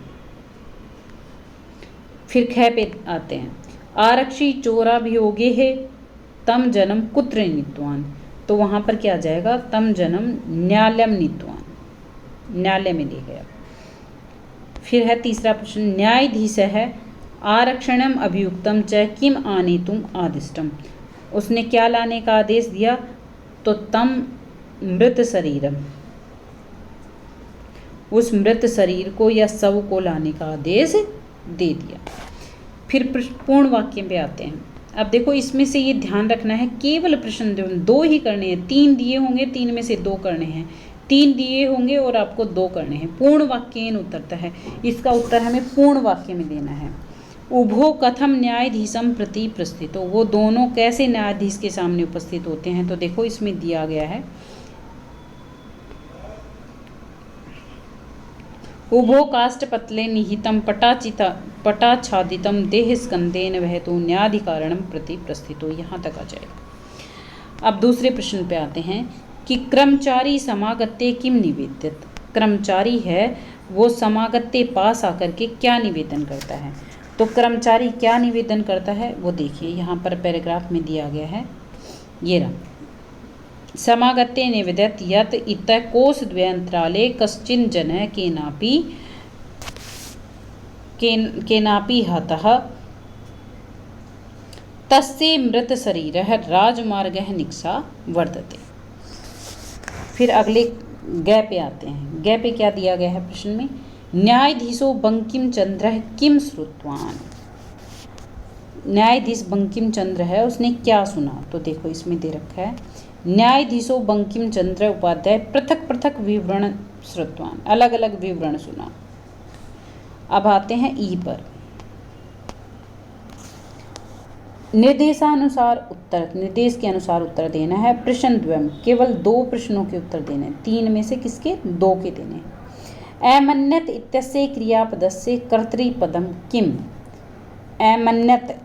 फिर ख पे आते हैं, आरक्षी चोराभियोगे है तम जन्म कुत्र नीतवान, तो वहाँ पर क्या आ जाएगा, तम जन्म न्यायालयम नीतवान, न्यायालय में ले गया। फिर है तीसरा प्रश्न, न्यायाधीश है आरक्षणम अभियुक्तम च किम आनेतुम आदिष्टम, उसने क्या लाने का आदेश दिया, तो तम मृत शरीरम, उस मृत शरीर को या शव को लाने का आदेश दे दिया। फिर पूर्ण वाक्य पे आते हैं। अब देखो इसमें से ये ध्यान रखना है, केवल प्रश्न 2 ही करने हैं, 3 दिए होंगे, 3 में से 2 करने हैं, 3 दिए होंगे और आपको 2 करने हैं। पूर्ण वाक्येन उत्तरता है, इसका उत्तर हमें पूर्ण वाक्य में देना है। उभो कथम न्यायाधीशम प्रति प्रस्थितो, वो दोनों कैसे न्यायाधीश के सामने उपस्थित होते हैं। तो देखो इसमें दिया गया है, उभो काष्ठ पतले निहितम पटाच्छादितम देह स्कंदेन वहतो न्यायाधिकारणम प्रति प्रस्थितो, यहाँ तक आ जाएगा। अब दूसरे प्रश्न पे आते हैं कि कर्मचारी समागत्ते किम निवेदित, कर्मचारी है वो समागत्ते पास आकर के क्या निवेदन करता है। तो कर्मचारी क्या निवेदन करता है वो देखिए, यहाँ पर पैराग्राफ में दिया गया है, ये रहा, समागत्ते निवेदत यत् इतः कोशद्वयंतराले कश्चिन जनः केनापि हतः तस्य मृत शरीरः राजमार्गः निक्षा वर्तते। फिर अगले ग पे आते हैं। ग पे क्या दिया गया है प्रश्न में, न्यायाधीशो बंकिम चंद्र किम श्रुतवान, न्यायाधीश बंकिम चंद्र है उसने क्या सुना। तो देखो इसमें दे रखा है, न्यायाधीशो बंकिम चंद्र उपाध्याय पृथक पृथक विवरण श्रुतवान, अलग अलग विवरण सुना। अब आते हैं ई पर, निर्देशानुसार उत्तर, निर्देश के अनुसार उत्तर देना है। प्रश्न द्वयम, केवल 2 प्रश्नों के उत्तर देने हैं, 3 में से किसके, 2 के देने हैं। अमन्यत इत्यस्य क्रियापदस्य कर्तृपदम किम, अमन्यत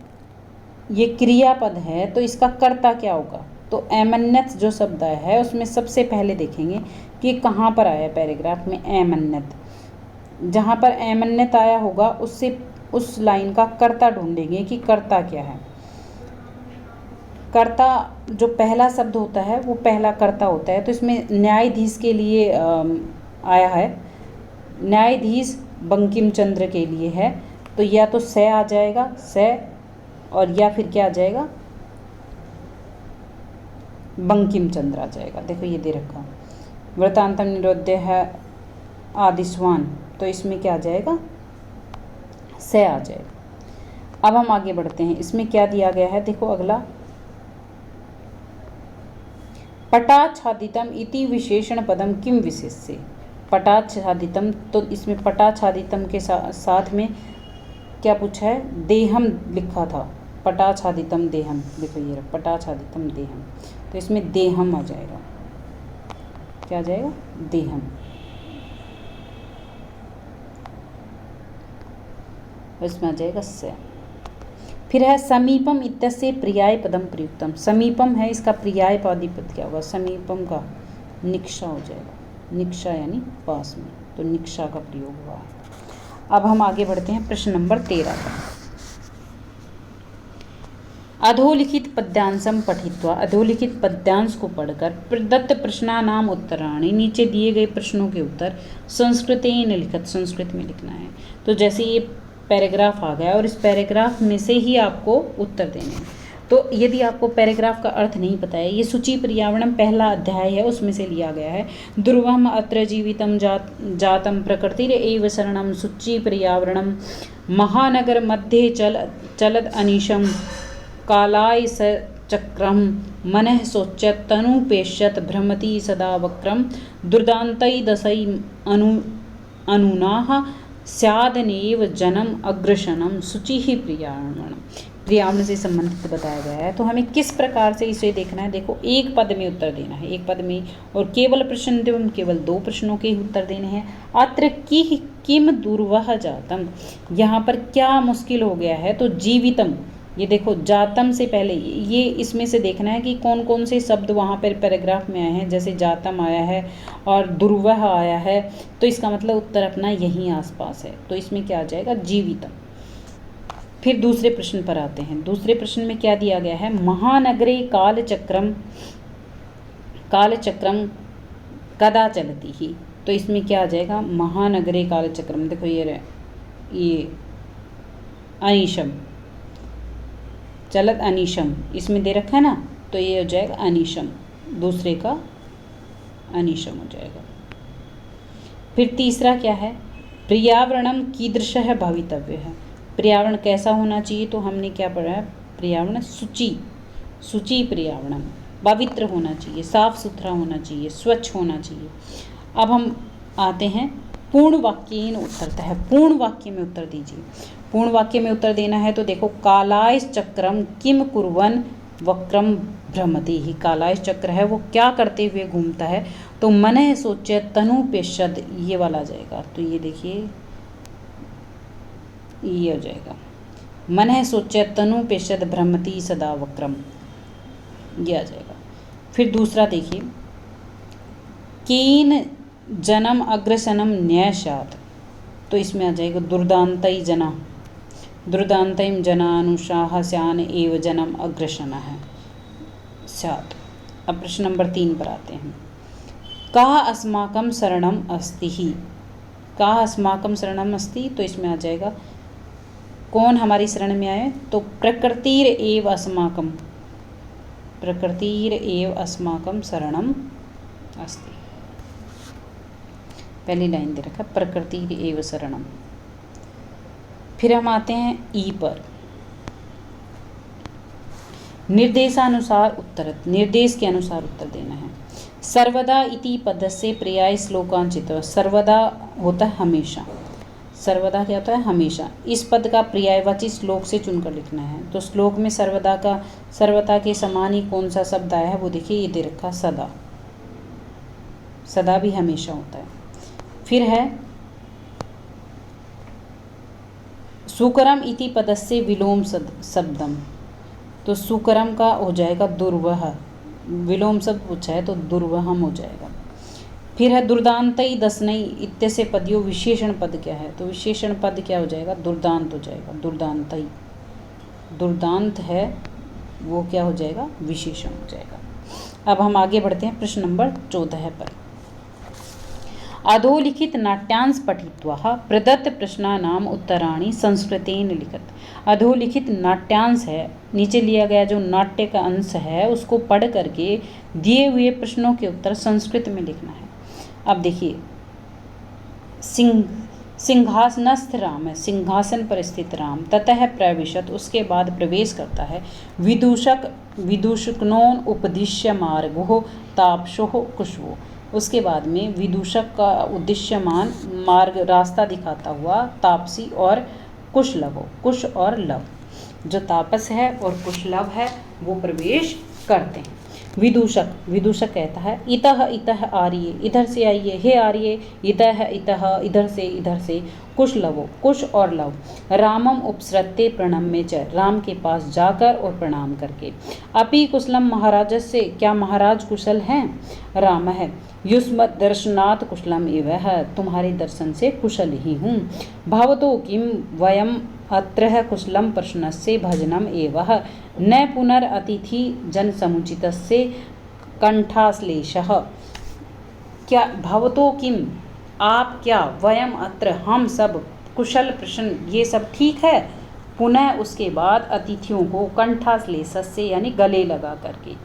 ये क्रियापद है तो इसका कर्ता क्या होगा। तो अमन्यत जो शब्द है उसमें सबसे पहले देखेंगे कि कहाँ पर आया पैराग्राफ में अमन्यत, जहाँ पर अमन्यत आया होगा उससे उस लाइन का कर्ता ढूंढेंगे कि कर्ता क्या है। कर्ता जो पहला शब्द होता है वो पहला कर्ता होता है। तो इसमें न्यायाधीश के लिए आया है, न्यायाधीश बंकिम चंद्र के लिए है, तो या तो से आ जाएगा से, और या फिर क्या आ जाएगा बंकिम चंद्र आ जाएगा। देखो ये दे रखा व्रतांतम निरोध्य है आदिस्वान, तो इसमें क्या आ जाएगा से आ जाएगा। अब हम आगे बढ़ते हैं, इसमें क्या दिया गया है देखो अगला, पटाच्छादितम इति विशेषण पदम किम विशेष्य। पटाच्छादितम, तो इसमें पटाच्छादितम के साथ में क्या पूछा है, देहम लिखा था, पटाच्छादितम देहम, देखो ये पटाच्छादितम देहम, तो इसमें देहम आ जाएगा, क्या आ जाएगा देहम। इसमें आ जाएगा से। फिर है समीपम इत्यस्य पर्याय पदम प्रयुक्तम, समीपम है इसका पर्याय पद क्या होगा, समीपम का निक्षा हो जाएगा, निक्षा यानी पास में, तो निक्षा का प्रयोग हुआ है। अब हम आगे बढ़ते हैं प्रश्न नंबर 13 पर। अधोलिखित पद्यांशम पठित्वा, अधोलिखित पद्यांश को पढ़कर प्रदत्त प्रश्नानाम उत्तराणि, नीचे दिए गए प्रश्नों के उत्तर संस्कृतेन लिखत, संस्कृत में लिखना है। तो जैसे ये पैराग्राफ आ गया और इस पैराग्राफ में से ही आपको उत्तर देने हैं। तो यदि आपको पैराग्राफ का अर्थ नहीं पता है, ये सूची पर्यावरणम पहला अध्याय है, उसमें से लिया गया है। ध्रुवम अत्र जीवितम जातम प्रकृतिर एव शरणम सूची पर्यावरणम महानगर मध्ये चलद अनिशम कालाय स चक्रम मनः सोच्यत तनुपेश्यत भ्रमति सदा वक्रम दुर्दान्तै दशै अनुनाः स्यादनेव जनम अग्रशनम सूचिः पर्यावरणम। पर्यावरण से संबंधित बताया गया है, तो हमें किस प्रकार से इसे देखना है। देखो एक पद में उत्तर देना है, एक पद में, और केवल प्रश्न एवं केवल 2 प्रश्नों के उत्तर देने हैं। अत्र किम दुर्वह जातम, यहाँ पर क्या मुश्किल हो गया है, तो जीवितम, ये देखो जातम से पहले ये इसमें से देखना है कि कौन कौन से शब्द वहाँ पर पैराग्राफ में आए हैं। जैसे जातम आया है और दुर्वह आया है, तो इसका मतलब उत्तर अपना यहीं आसपास है, तो इसमें क्या आ जाएगा जीवितम। फिर दूसरे प्रश्न पर आते हैं। दूसरे प्रश्न में क्या दिया गया है, महानगरे कालचक्रम कदा चलती ही, तो इसमें क्या आ जाएगा महानगरे कालचक्रम। देखो ये अनिशम, चलत अनिशम इसमें दे रखा है ना, तो ये हो जाएगा अनिशम, दूसरे का अनिशम हो जाएगा। फिर तीसरा क्या है, पर्यावरणम कीदृशः भवितव्य है, पर्यावरण कैसा होना चाहिए, तो हमने क्या पढ़ा है, पर्यावरण सूची पर्यावरण पवित्र होना चाहिए, साफ सुथरा होना चाहिए, स्वच्छ होना चाहिए। अब हम आते हैं पूर्ण वाक्येन उत्तरतः, पूर्ण वाक्य में उत्तर दीजिए। पूर्ण वाक्य में उत्तर देना है, तो देखो कालाय चक्रम किम कुर्वन् वक्रम भ्रमति ही, कालाय चक्र है वो क्या करते हुए घूमता है, तो मनः सोच्य तनुपेशद, ये वाला आ जाएगा, तो ये देखिए ये हो जाएगा मनः सोच्य तनुपेशद भ्रमति सदा वक्रम, ये आ जाएगा। फिर दूसरा देखिए, केन जनम अग्रसनम न्यासात, तो इसमें आ जाएगा दुर्दान्तै जना, दुर्दान्तैम जनानुशाह स्यान एव जनम अग्रशन है स्यात्। अब प्रश्न नंबर 3 पर आते हैं। कः अस्माकं शरणम अस्ति ही, कः अस्माकं शरणम अस्ति, तो इसमें आ जाएगा कौन हमारी शरण में आए, तो प्रकृतिर एव अस्माकं, प्रकृतिर एव अस्माकं शरणम अस्ति, पहली लाइन दे रखा प्रकृतिर एव शरणम। फिर हम आते हैं ई पर, निर्देशानुसार उत्तर, निर्देश के अनुसार उत्तर देना है। सर्वदा इति पद से पर्याय श्लोकांचित, सर्वदा होता है हमेशा, सर्वदा क्या होता है हमेशा, इस पद का पर्यायवाची श्लोक से चुनकर लिखना है। तो श्लोक में सर्वदा के समान ही कौन सा शब्द आया है, वो देखिए ये दे रखा सदा, सदा भी हमेशा होता है। फिर है सुकरम इति पदस्य विलोम शब्दम, तो सुकरम का हो जाएगा दुर्वह, विलोम शब्द पूछा है तो दुर्वहम हो जाएगा। फिर है दुर्दान्तई दसनई इत्यस्य पदयो विशेषण पद क्या है, तो विशेषण पद क्या हो जाएगा दुर्दांत हो जाएगा, दुर्दान्तई, दुर्दांत है वो क्या हो जाएगा विशेषण हो जाएगा। अब हम आगे बढ़ते हैं प्रश्न नंबर 14 पर। अधोलिखित नाट्यांश पठित्वा प्रदत्त प्रश्नानाम उत्तराणि संस्कृतेन लिखत। अधोलिखित नाट्यांश है, नीचे लिया गया जो नाट्य का अंश है उसको पढ़ करके दिए हुए प्रश्नों के उत्तर संस्कृत में लिखना है। अब देखिए, सिंहासनस्थ राम है, सिंहासन पर स्थित राम, ततः प्रविशत, उसके बाद प्रवेश करता है, विदूषकनोन उपदिश्य मार्गो तापसो कुशवो, उसके बाद में विदूषक का उद्देश्यमान मार्ग रास्ता दिखाता हुआ तापसी और कुशलवो, कुश और लव, जो तापस है और कुशलव है वो प्रवेश करते हैं। विदूषक कहता है इतः इतः आर्ये, इधर से आइए, हे आर्ये, इतः इधर से, कुशलवो, कुश और लव, रामम उपसृत्य प्रणम्य च, राम के पास जाकर और प्रणाम करके, अपि कुशलम महाराज से, क्या महाराज कुशल हैं? राम है, युष्मत् दर्शनात् कुशलम एवं, तुम्हारे दर्शन से कुशल ही हूँ। भवतो किम वयम अत्र कुशलम प्रश्नस्य भजनम एवं न पुनरतिथि जन समुचितस्य कंठाश्लेषः, क्या भवतो किम, आप क्या, वयम अत्र, हम सब, कुशल प्रश्न, ये सब ठीक है, पुनः उसके बाद अतिथियों को कंठाश्लेषस्य यानी गले लगा करके,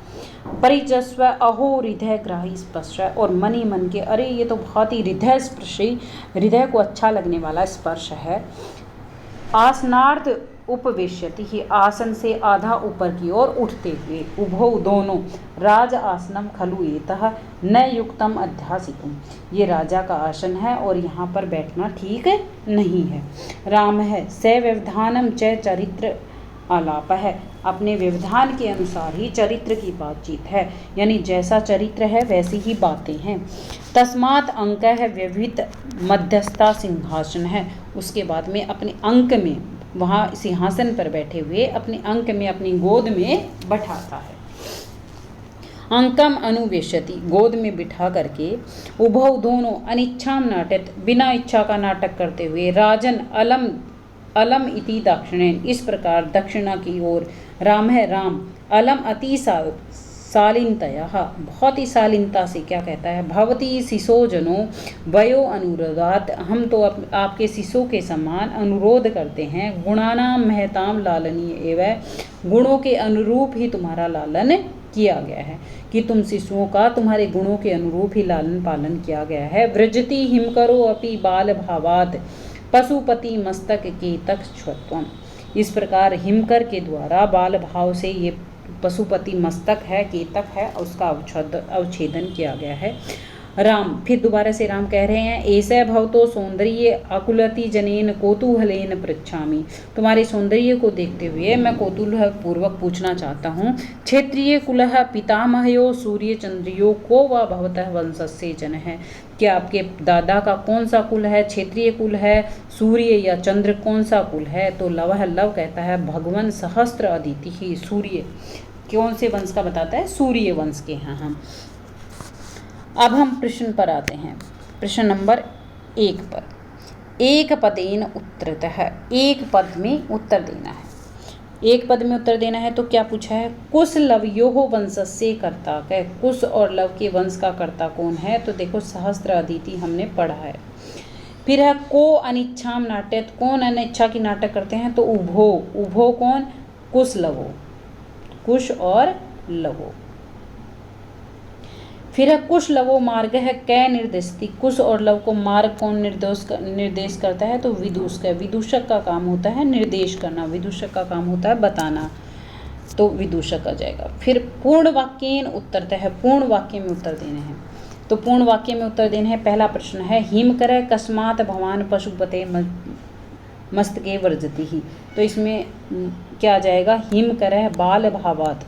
परिजस्व अहो हृदय ग्राही स्पर्श, और मन ही मन के अरे ये तो बहुत ही हृदय स्पर्शी, हृदय को अच्छा लगने वाला स्पर्श है। आसनार्थ उपवेश्यति ही, आसन से आधा ऊपर की ओर उठते हुए, उभौ दोनों, राज आसनम खलु एतः न युक्तम अध्यासितुम, ये राजा का आसन है और यहाँ पर बैठना ठीक नहीं है। राम है, स व्यवधानम च चरित्र आलाप है, अपने व्यवधान के अनुसार ही चरित्र की बातचीत है, यानी जैसा चरित्र है वैसी ही बातें हैं। तस्मात् अंक है व्यवहित मध्यस्था सिंहासन है, उसके बाद में अपने अंक में, वहाँ सिंहासन पर बैठे हुए अपने अंक में, अपनी गोद में बैठाता है। अंकम अनुवेशति, गोद में बिठा करके, उभौ दोनों, अनिच्छाम नाटक, बिना इच्छा का नाटक करते हुए, राजन अलम इति दक्षिणेन, इस प्रकार दक्षिणा की ओर, राम है, राम, अलम अति शालीनतया, बहुत ही शालीनता से क्या कहता है, भवती शिशो जनो वयो अनुरोधात, हम तो आपके शिशु के समान अनुरोध करते हैं, गुणानाम महताम लालनीय एवं, गुणों के अनुरूप ही तुम्हारा लालन किया गया है, कि तुम शिशुओं का तुम्हारे गुणों के अनुरूप ही लालन पालन किया गया है। व्रजति हिमकरो अपि बाल भावात पशुपति मस्तक केतक छत्वम, इस प्रकार हिमकर के द्वारा बाल भाव से ये पशुपति मस्तक है, केतक है, उसका अवच्छेदन किया गया है। राम, फिर दोबारा से राम कह रहे हैं, ऐसे भवतो सौंदर्य अकुलति जनेन कौतूहलेन पृच्छामि, तुम्हारे सौंदर्य को देखते हुए मैं कौतूहल पूर्वक पूछना चाहता हूँ। क्षेत्रीय कुलः पितामहयो सूर्य चंद्रियो को व भवतः वंशस्य जन है, क्या आपके दादा का कौन सा कुल है, क्षेत्रीय कुल है, सूर्य या चंद्र कौन सा कुल है? तो लव कहता है भगवान सहस्त्र अदिति ही, सूर्य कौन से वंश का बताता है, सूर्य वंश के हैं हम। अब हम प्रश्न पर आते हैं, प्रश्न नंबर 1 पर, एक पदेन उत्तरतः, एक पद में उत्तर देना है। एक पद में उत्तर देना है तो क्या पूछा है, कुश लवयोः वंशस्य कर्ता, क्या कुश और लव के वंश का कर्ता कौन है? तो देखो सहस्त्र अदिति हमने पढ़ा है। फिर है को अनिच्छाम नाट्यत, कौन अनिच्छा की नाटक करते हैं? तो उभो, उभो कौन? कुश लवो, कुश और लवो। फिर है कुश लवो मार्ग है कै निर्देशती, कुश और लव को मार्ग कौन निर्देश करता है? तो विदूषक है, विदूषक का काम होता है निर्देश करना, विदूषक का काम होता है बताना, तो विदूषक आ जाएगा। फिर पूर्ण वाक्येन उत्तरतः है, पूर्ण वाक्य में उत्तर देने हैं, तो पूर्ण वाक्य में उत्तर देने हैं। पहला प्रश्न है हिम करे कस्मात भवान पशुपते मस्तके वर्जती ही, तो इसमें क्या आ जाएगा, हिम करे बाल भावात,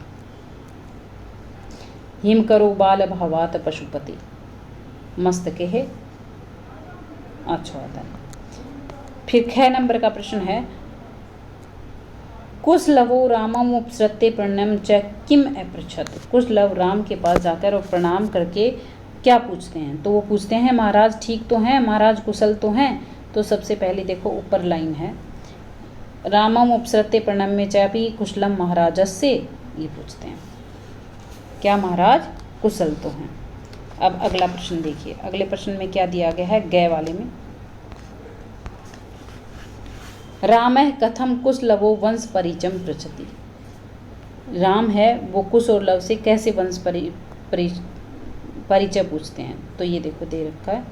हिम करो बाल भावात पशुपति मस्तके है, अच्छा होता है। फिर 6 नंबर का प्रश्न है कुश लवो रामम उपसृत्य प्रणम च किम अपृच्छत, कुश लव राम के पास जाकर और प्रणाम करके क्या पूछते हैं? तो वो पूछते हैं महाराज ठीक तो हैं, महाराज कुशल तो हैं। तो सबसे पहले देखो ऊपर लाइन है, रामम उपसृत्य प्रणम्य चापी कुशलम महाराजस्य, ये पूछते हैं क्या महाराज कुशल तो हैं। अब अगला प्रश्न देखिए, अगले प्रश्न में क्या दिया गया है, गय वाले में, रामः कथम कुश लवो वंश परिचम पृच्छति। राम है वो कुश और लव से कैसे वंश परिचय पूछते हैं। तो ये देखो दे रखा है,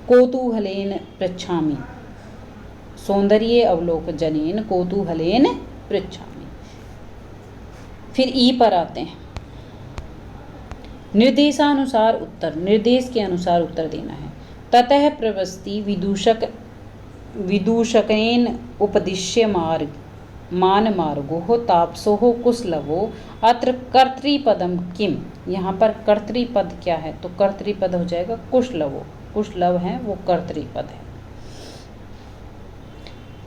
कौतूहलेन पृच्छामि, सौंदर्य अवलोकजनेन कौतूहलेन पृच्छामि। फिर ई पर आते हैं, निर्देशानुसार उत्तर, निर्देश के अनुसार उत्तर देना है। ततः प्रवस्ति विदूषकेन उपदिश्य मान मार्गो तापसो कुशलवो अत्र कर्तृपदम किम। यहाँ पर कर्तृपद क्या है, तो कर्तृपद हो जाएगा कुशलवो, कुशलव है वो कर्तृपद है।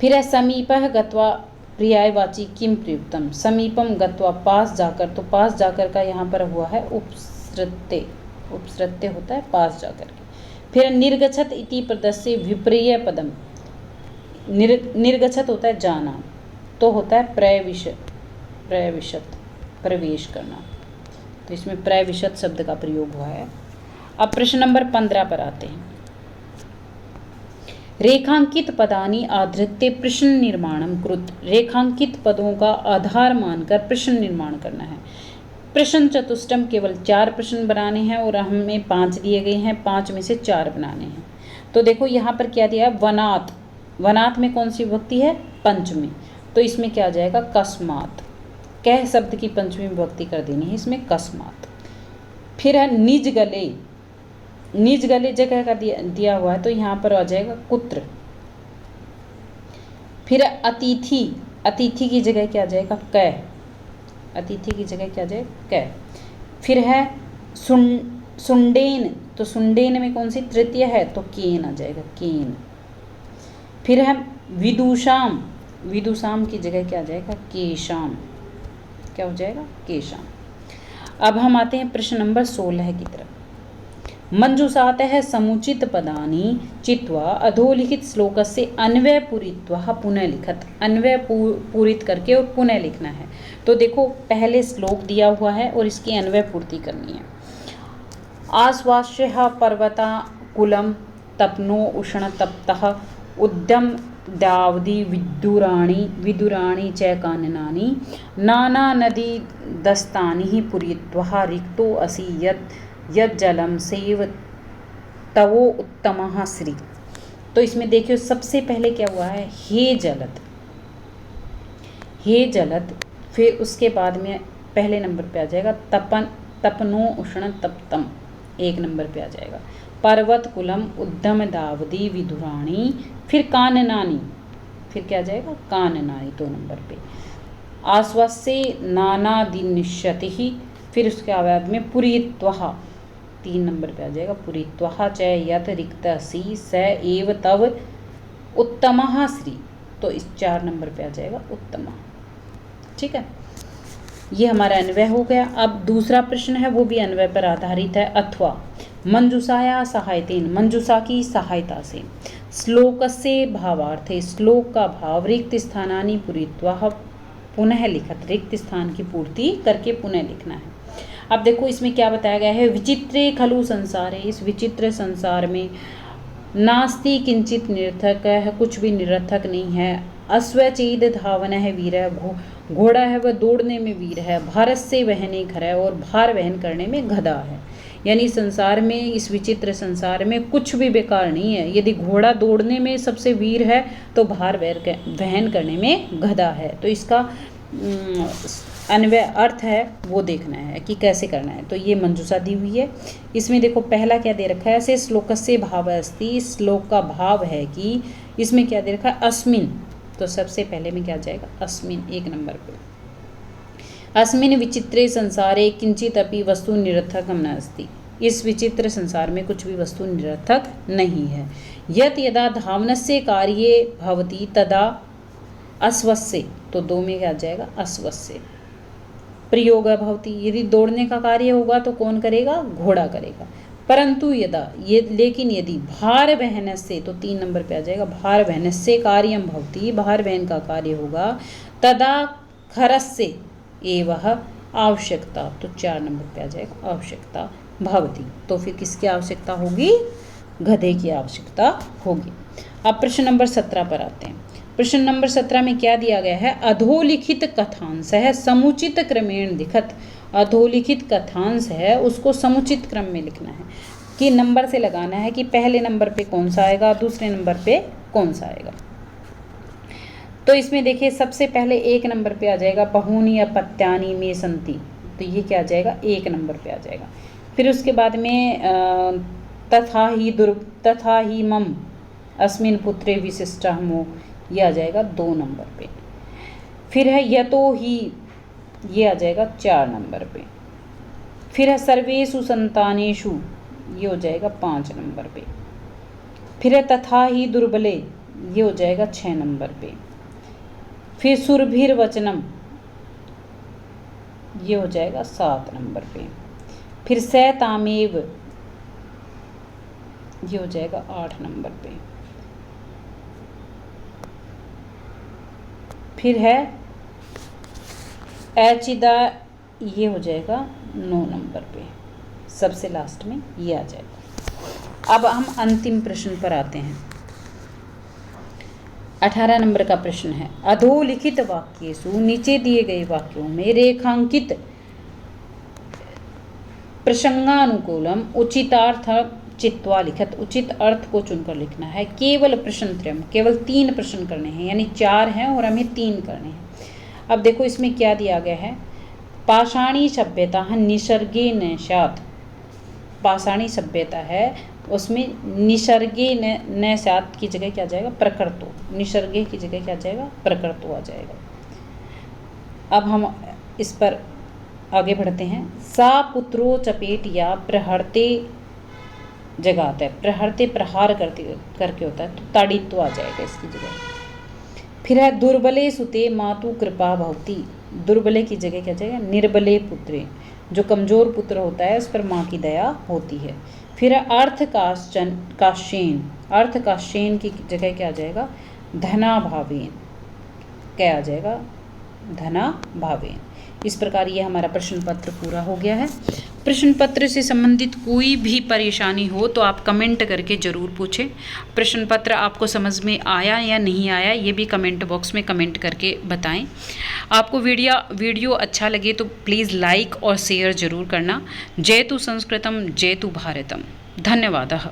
फिर है समीपः गत्वा प्रियायवाची किम प्रयुक्तम, समीपम गत्वा पास जाकर, तो पास जाकर का यहाँ पर हुआ है उपसृत्य, उपसृत्य होता है पास जाकर के। फिर निर्गछत इति प्रदस्य विप्रिय पदम, निर्गछत होता है जाना, तो होता है प्रविशत, प्रवेश करना, तो इसमें प्रविशत शब्द का प्रयोग हुआ है। अब प्रश्न नंबर 15 पर आते हैं, रेखांकित पदानि आधृत्य प्रश्न निर्माणम कृत, रेखांकित पदों का आधार मानकर प्रश्न निर्माण करना है। प्रश्न चतुष्टम केवल 4 प्रश्न बनाने हैं और हमें 5 दिए गए हैं, 5 में से 4 बनाने हैं। तो देखो यहाँ पर क्या दिया है, वनात, वनात में कौन सी विभक्ति है, पंचमी, तो इसमें क्या आ जाएगा कस्मात, कह शब्द की पंचमी विभक्ति कर देनी है इसमें कस्मात। फिर है निज गले, निज गले जगह का दिया हुआ है तो यहाँ पर आ जाएगा कुत्र। फिर अतिथि, अतिथि की जगह क्या आ जाएगा कै, अतिथि की जगह क्या आ जाएगा कै। फिर है सुंडेन, तो सुंडेन में कौन सी तृतीय है, तो केन आ जाएगा केन। फिर है विदुषाम, विदुषाम की जगह क्या आ जाएगा केशाम, क्या हो जाएगा केशाम। अब हम आते हैं प्रश्न नंबर 16 की तरफ। मंजुषातः समुचित पदानि चित्वा अधोलिखित श्लोकस्य अन्वय पूरित्वा पुनः लिखत, अन्वय पूरित करके और पुनः लिखना है। तो देखो पहले श्लोक दिया हुआ है और इसकी अन्वय पूर्ति करनी है। आश्वास्यः पर्वता कुलम तपनो उष्ण तप्तः उद्यम दावदी विदुराणी, विदुराणी च काननानि नाना नदी दस्तानि पूरित्वा रिक्तो असि यद जलम सेव तवो उत्तमः श्री। तो इसमें देखियो सबसे पहले क्या हुआ है, हे जलद, हे जलद, फिर उसके बाद में पहले नंबर पे आ जाएगा तपन, तपनो उष्ण तप्तम, 1 नंबर पे आ जाएगा। पर्वत कुलम उद्यम दावदी विदुराणी, फिर काननानी, फिर क्या आ जाएगा काननानी 2 नंबर पे। आश्वस्य नानादिनिश्यति, फिर उसके बाद में पुरीत्वः 3 नंबर पे आ जाएगा पुरीत्वः च यत रिक्तसी स एव तव उत्तमः श्री, तो इस 4 नंबर पे आ जाएगा उत्तमः। ठीक है, ये हमारा अन्वय हो गया। अब दूसरा प्रश्न है वो भी अन्वय पर आधारित है। अथवा मंजुषाया सहायतेन, मंजुषा की सहायता से श्लोकस्य भावार्थे, श्लोक का भाव रिक्त स्थानानि पूरित्वा पुनः लिखत, रिक्त स्थान की पूर्ति करके पुनः लिखना है। अब देखो इसमें क्या बताया गया है, विचित्रे खलु संसारे, इस विचित्र संसार में नास्ति किंचित निरर्थक है, कुछ भी निरर्थक नहीं है। अश्वचेद धावन है वीर, घोड़ा है वह दौड़ने में वीर है। भारत से वहने खर है, और भार वहन करने में गधा है। यानी संसार में, इस विचित्र संसार में कुछ भी बेकार नहीं है। यदि घोड़ा दौड़ने में सबसे वीर है तो भार वहन करने में गधा है। तो इसका अन्वय अर्थ है वो देखना है कि कैसे करना है। तो ये मंजुषा दी हुई है। इसमें देखो पहला क्या दे रखा है, ऐसे श्लोकस्य भाव अस्ति, श्लोक का भाव है कि इसमें क्या दे रखा है अस्मिन, तो सबसे पहले में क्या जाएगा अस्मिन 1 नंबर पे। अस्मिन विचित्रे संसारे किंचित अपि वस्तु निरर्थकम नास्ति, इस विचित्र संसार में कुछ भी वस्तु निरर्थक नहीं है। यत यदा धावनस्य कार्ये भवति तदा अश्वस्य, तो 2 में क्या जाएगा अश्वस्य। प्रयोग भवति, यदि दौड़ने का कार्य होगा तो कौन करेगा, घोड़ा करेगा। परंतु यदा, ये लेकिन यदि भार वहन से, तो 3 नंबर पे आ जाएगा भार वहन से कार्यम भवति, भार वहन का कार्य होगा। तदा खरस्य एवं आवश्यकता, तो 4 नंबर पे आ जाएगा आवश्यकता। भवति। तो फिर किसकी आवश्यकता होगी? गधे की आवश्यकता होगी। अब प्रश्न नंबर 17 पर आते हैं। प्रश्न नंबर 17 में क्या दिया गया है? अधोलिखित कथांश है समुचित क्रमेण लिखत। अधोलिखित कथांश है उसको समुचित क्रम में लिखना है कि नंबर से लगाना है कि पहले नंबर पे कौन सा आएगा, दूसरे नंबर पे कौन सा आएगा। तो इसमें देखिए सबसे पहले 1 नंबर पे आ जाएगा बहूनि अपत्यानि मे सन्ति। तो ये क्या आ जाएगा? 1 नंबर पे आ जाएगा। फिर उसके बाद में तथा ही मम अस्मिन् पुत्रे विशिष्टः मो, ये आ जाएगा 2 नंबर पे। फिर है यतो ही, ये आ जाएगा 4 नंबर पे। फिर है सर्वेषु संतानेषु, ये हो जाएगा 5 नंबर पे। फिर है तथा ही दुर्बले, ये हो जाएगा 6 नंबर पे। फिर सुरभिर्वचनम, ये हो जाएगा 7 नंबर पे। फिर सैतामेव, ये हो जाएगा 8 नंबर पे। फिर है एचिदा, ये हो जाएगा 9 नंबर पे। सबसे लास्ट में ये आ जाएगा। अब हम अंतिम प्रश्न पर आते हैं। 18 नंबर का प्रश्न है अधोलिखित वाक्येषु, नीचे दिए गए वाक्यों में रेखांकित प्रसंगानुकूलम उचितार्थ चित्वा लिखत। उचित अर्थ को चुनकर लिखना है। केवल प्रश्नत्रयम, केवल 3 प्रश्न करने हैं, यानी 4 हैं और हमें 3 करने हैं। अब देखो इसमें क्या दिया गया है? पाषाणी सभ्यता निसर्गे न स्यात्। पाषाणी सभ्यता है उसमें निसर्गे न स्यात् की जगह क्या जाएगा? प्रकृतो। निसर्गे की जगह क्या जाएगा? प्रकृतो आ जाएगा। अब हम इस पर आगे बढ़ते हैं। सा पुत्रो चपेट या प्रहरते जगाता है। प्रहरते प्रहार करके होता है, तो ताड़ित्व आ जाएगा इसकी जगह। फिर है दुर्बले सुते मातु कृपा भवति। दुर्बले की जगह क्या जाएगा? निर्बले पुत्रे। जो कमजोर पुत्र होता है उस पर माँ की दया होती है। फिर है अर्थ काश्येन। अर्थ काश्येन की जगह क्या आ जाएगा? धना भावेन। क्या आ जाएगा? धना भावेन। इस प्रकार ये हमारा प्रश्न पत्र पूरा हो गया है। प्रश्न पत्र से संबंधित कोई भी परेशानी हो तो आप कमेंट करके ज़रूर पूछें। प्रश्न पत्र आपको समझ में आया या नहीं आया ये भी कमेंट बॉक्स में कमेंट करके बताएं। आपको वीडियो अच्छा लगे तो प्लीज़ लाइक और शेयर ज़रूर करना। जयतु संस्कृतम जयतु भारतम। धन्यवादः।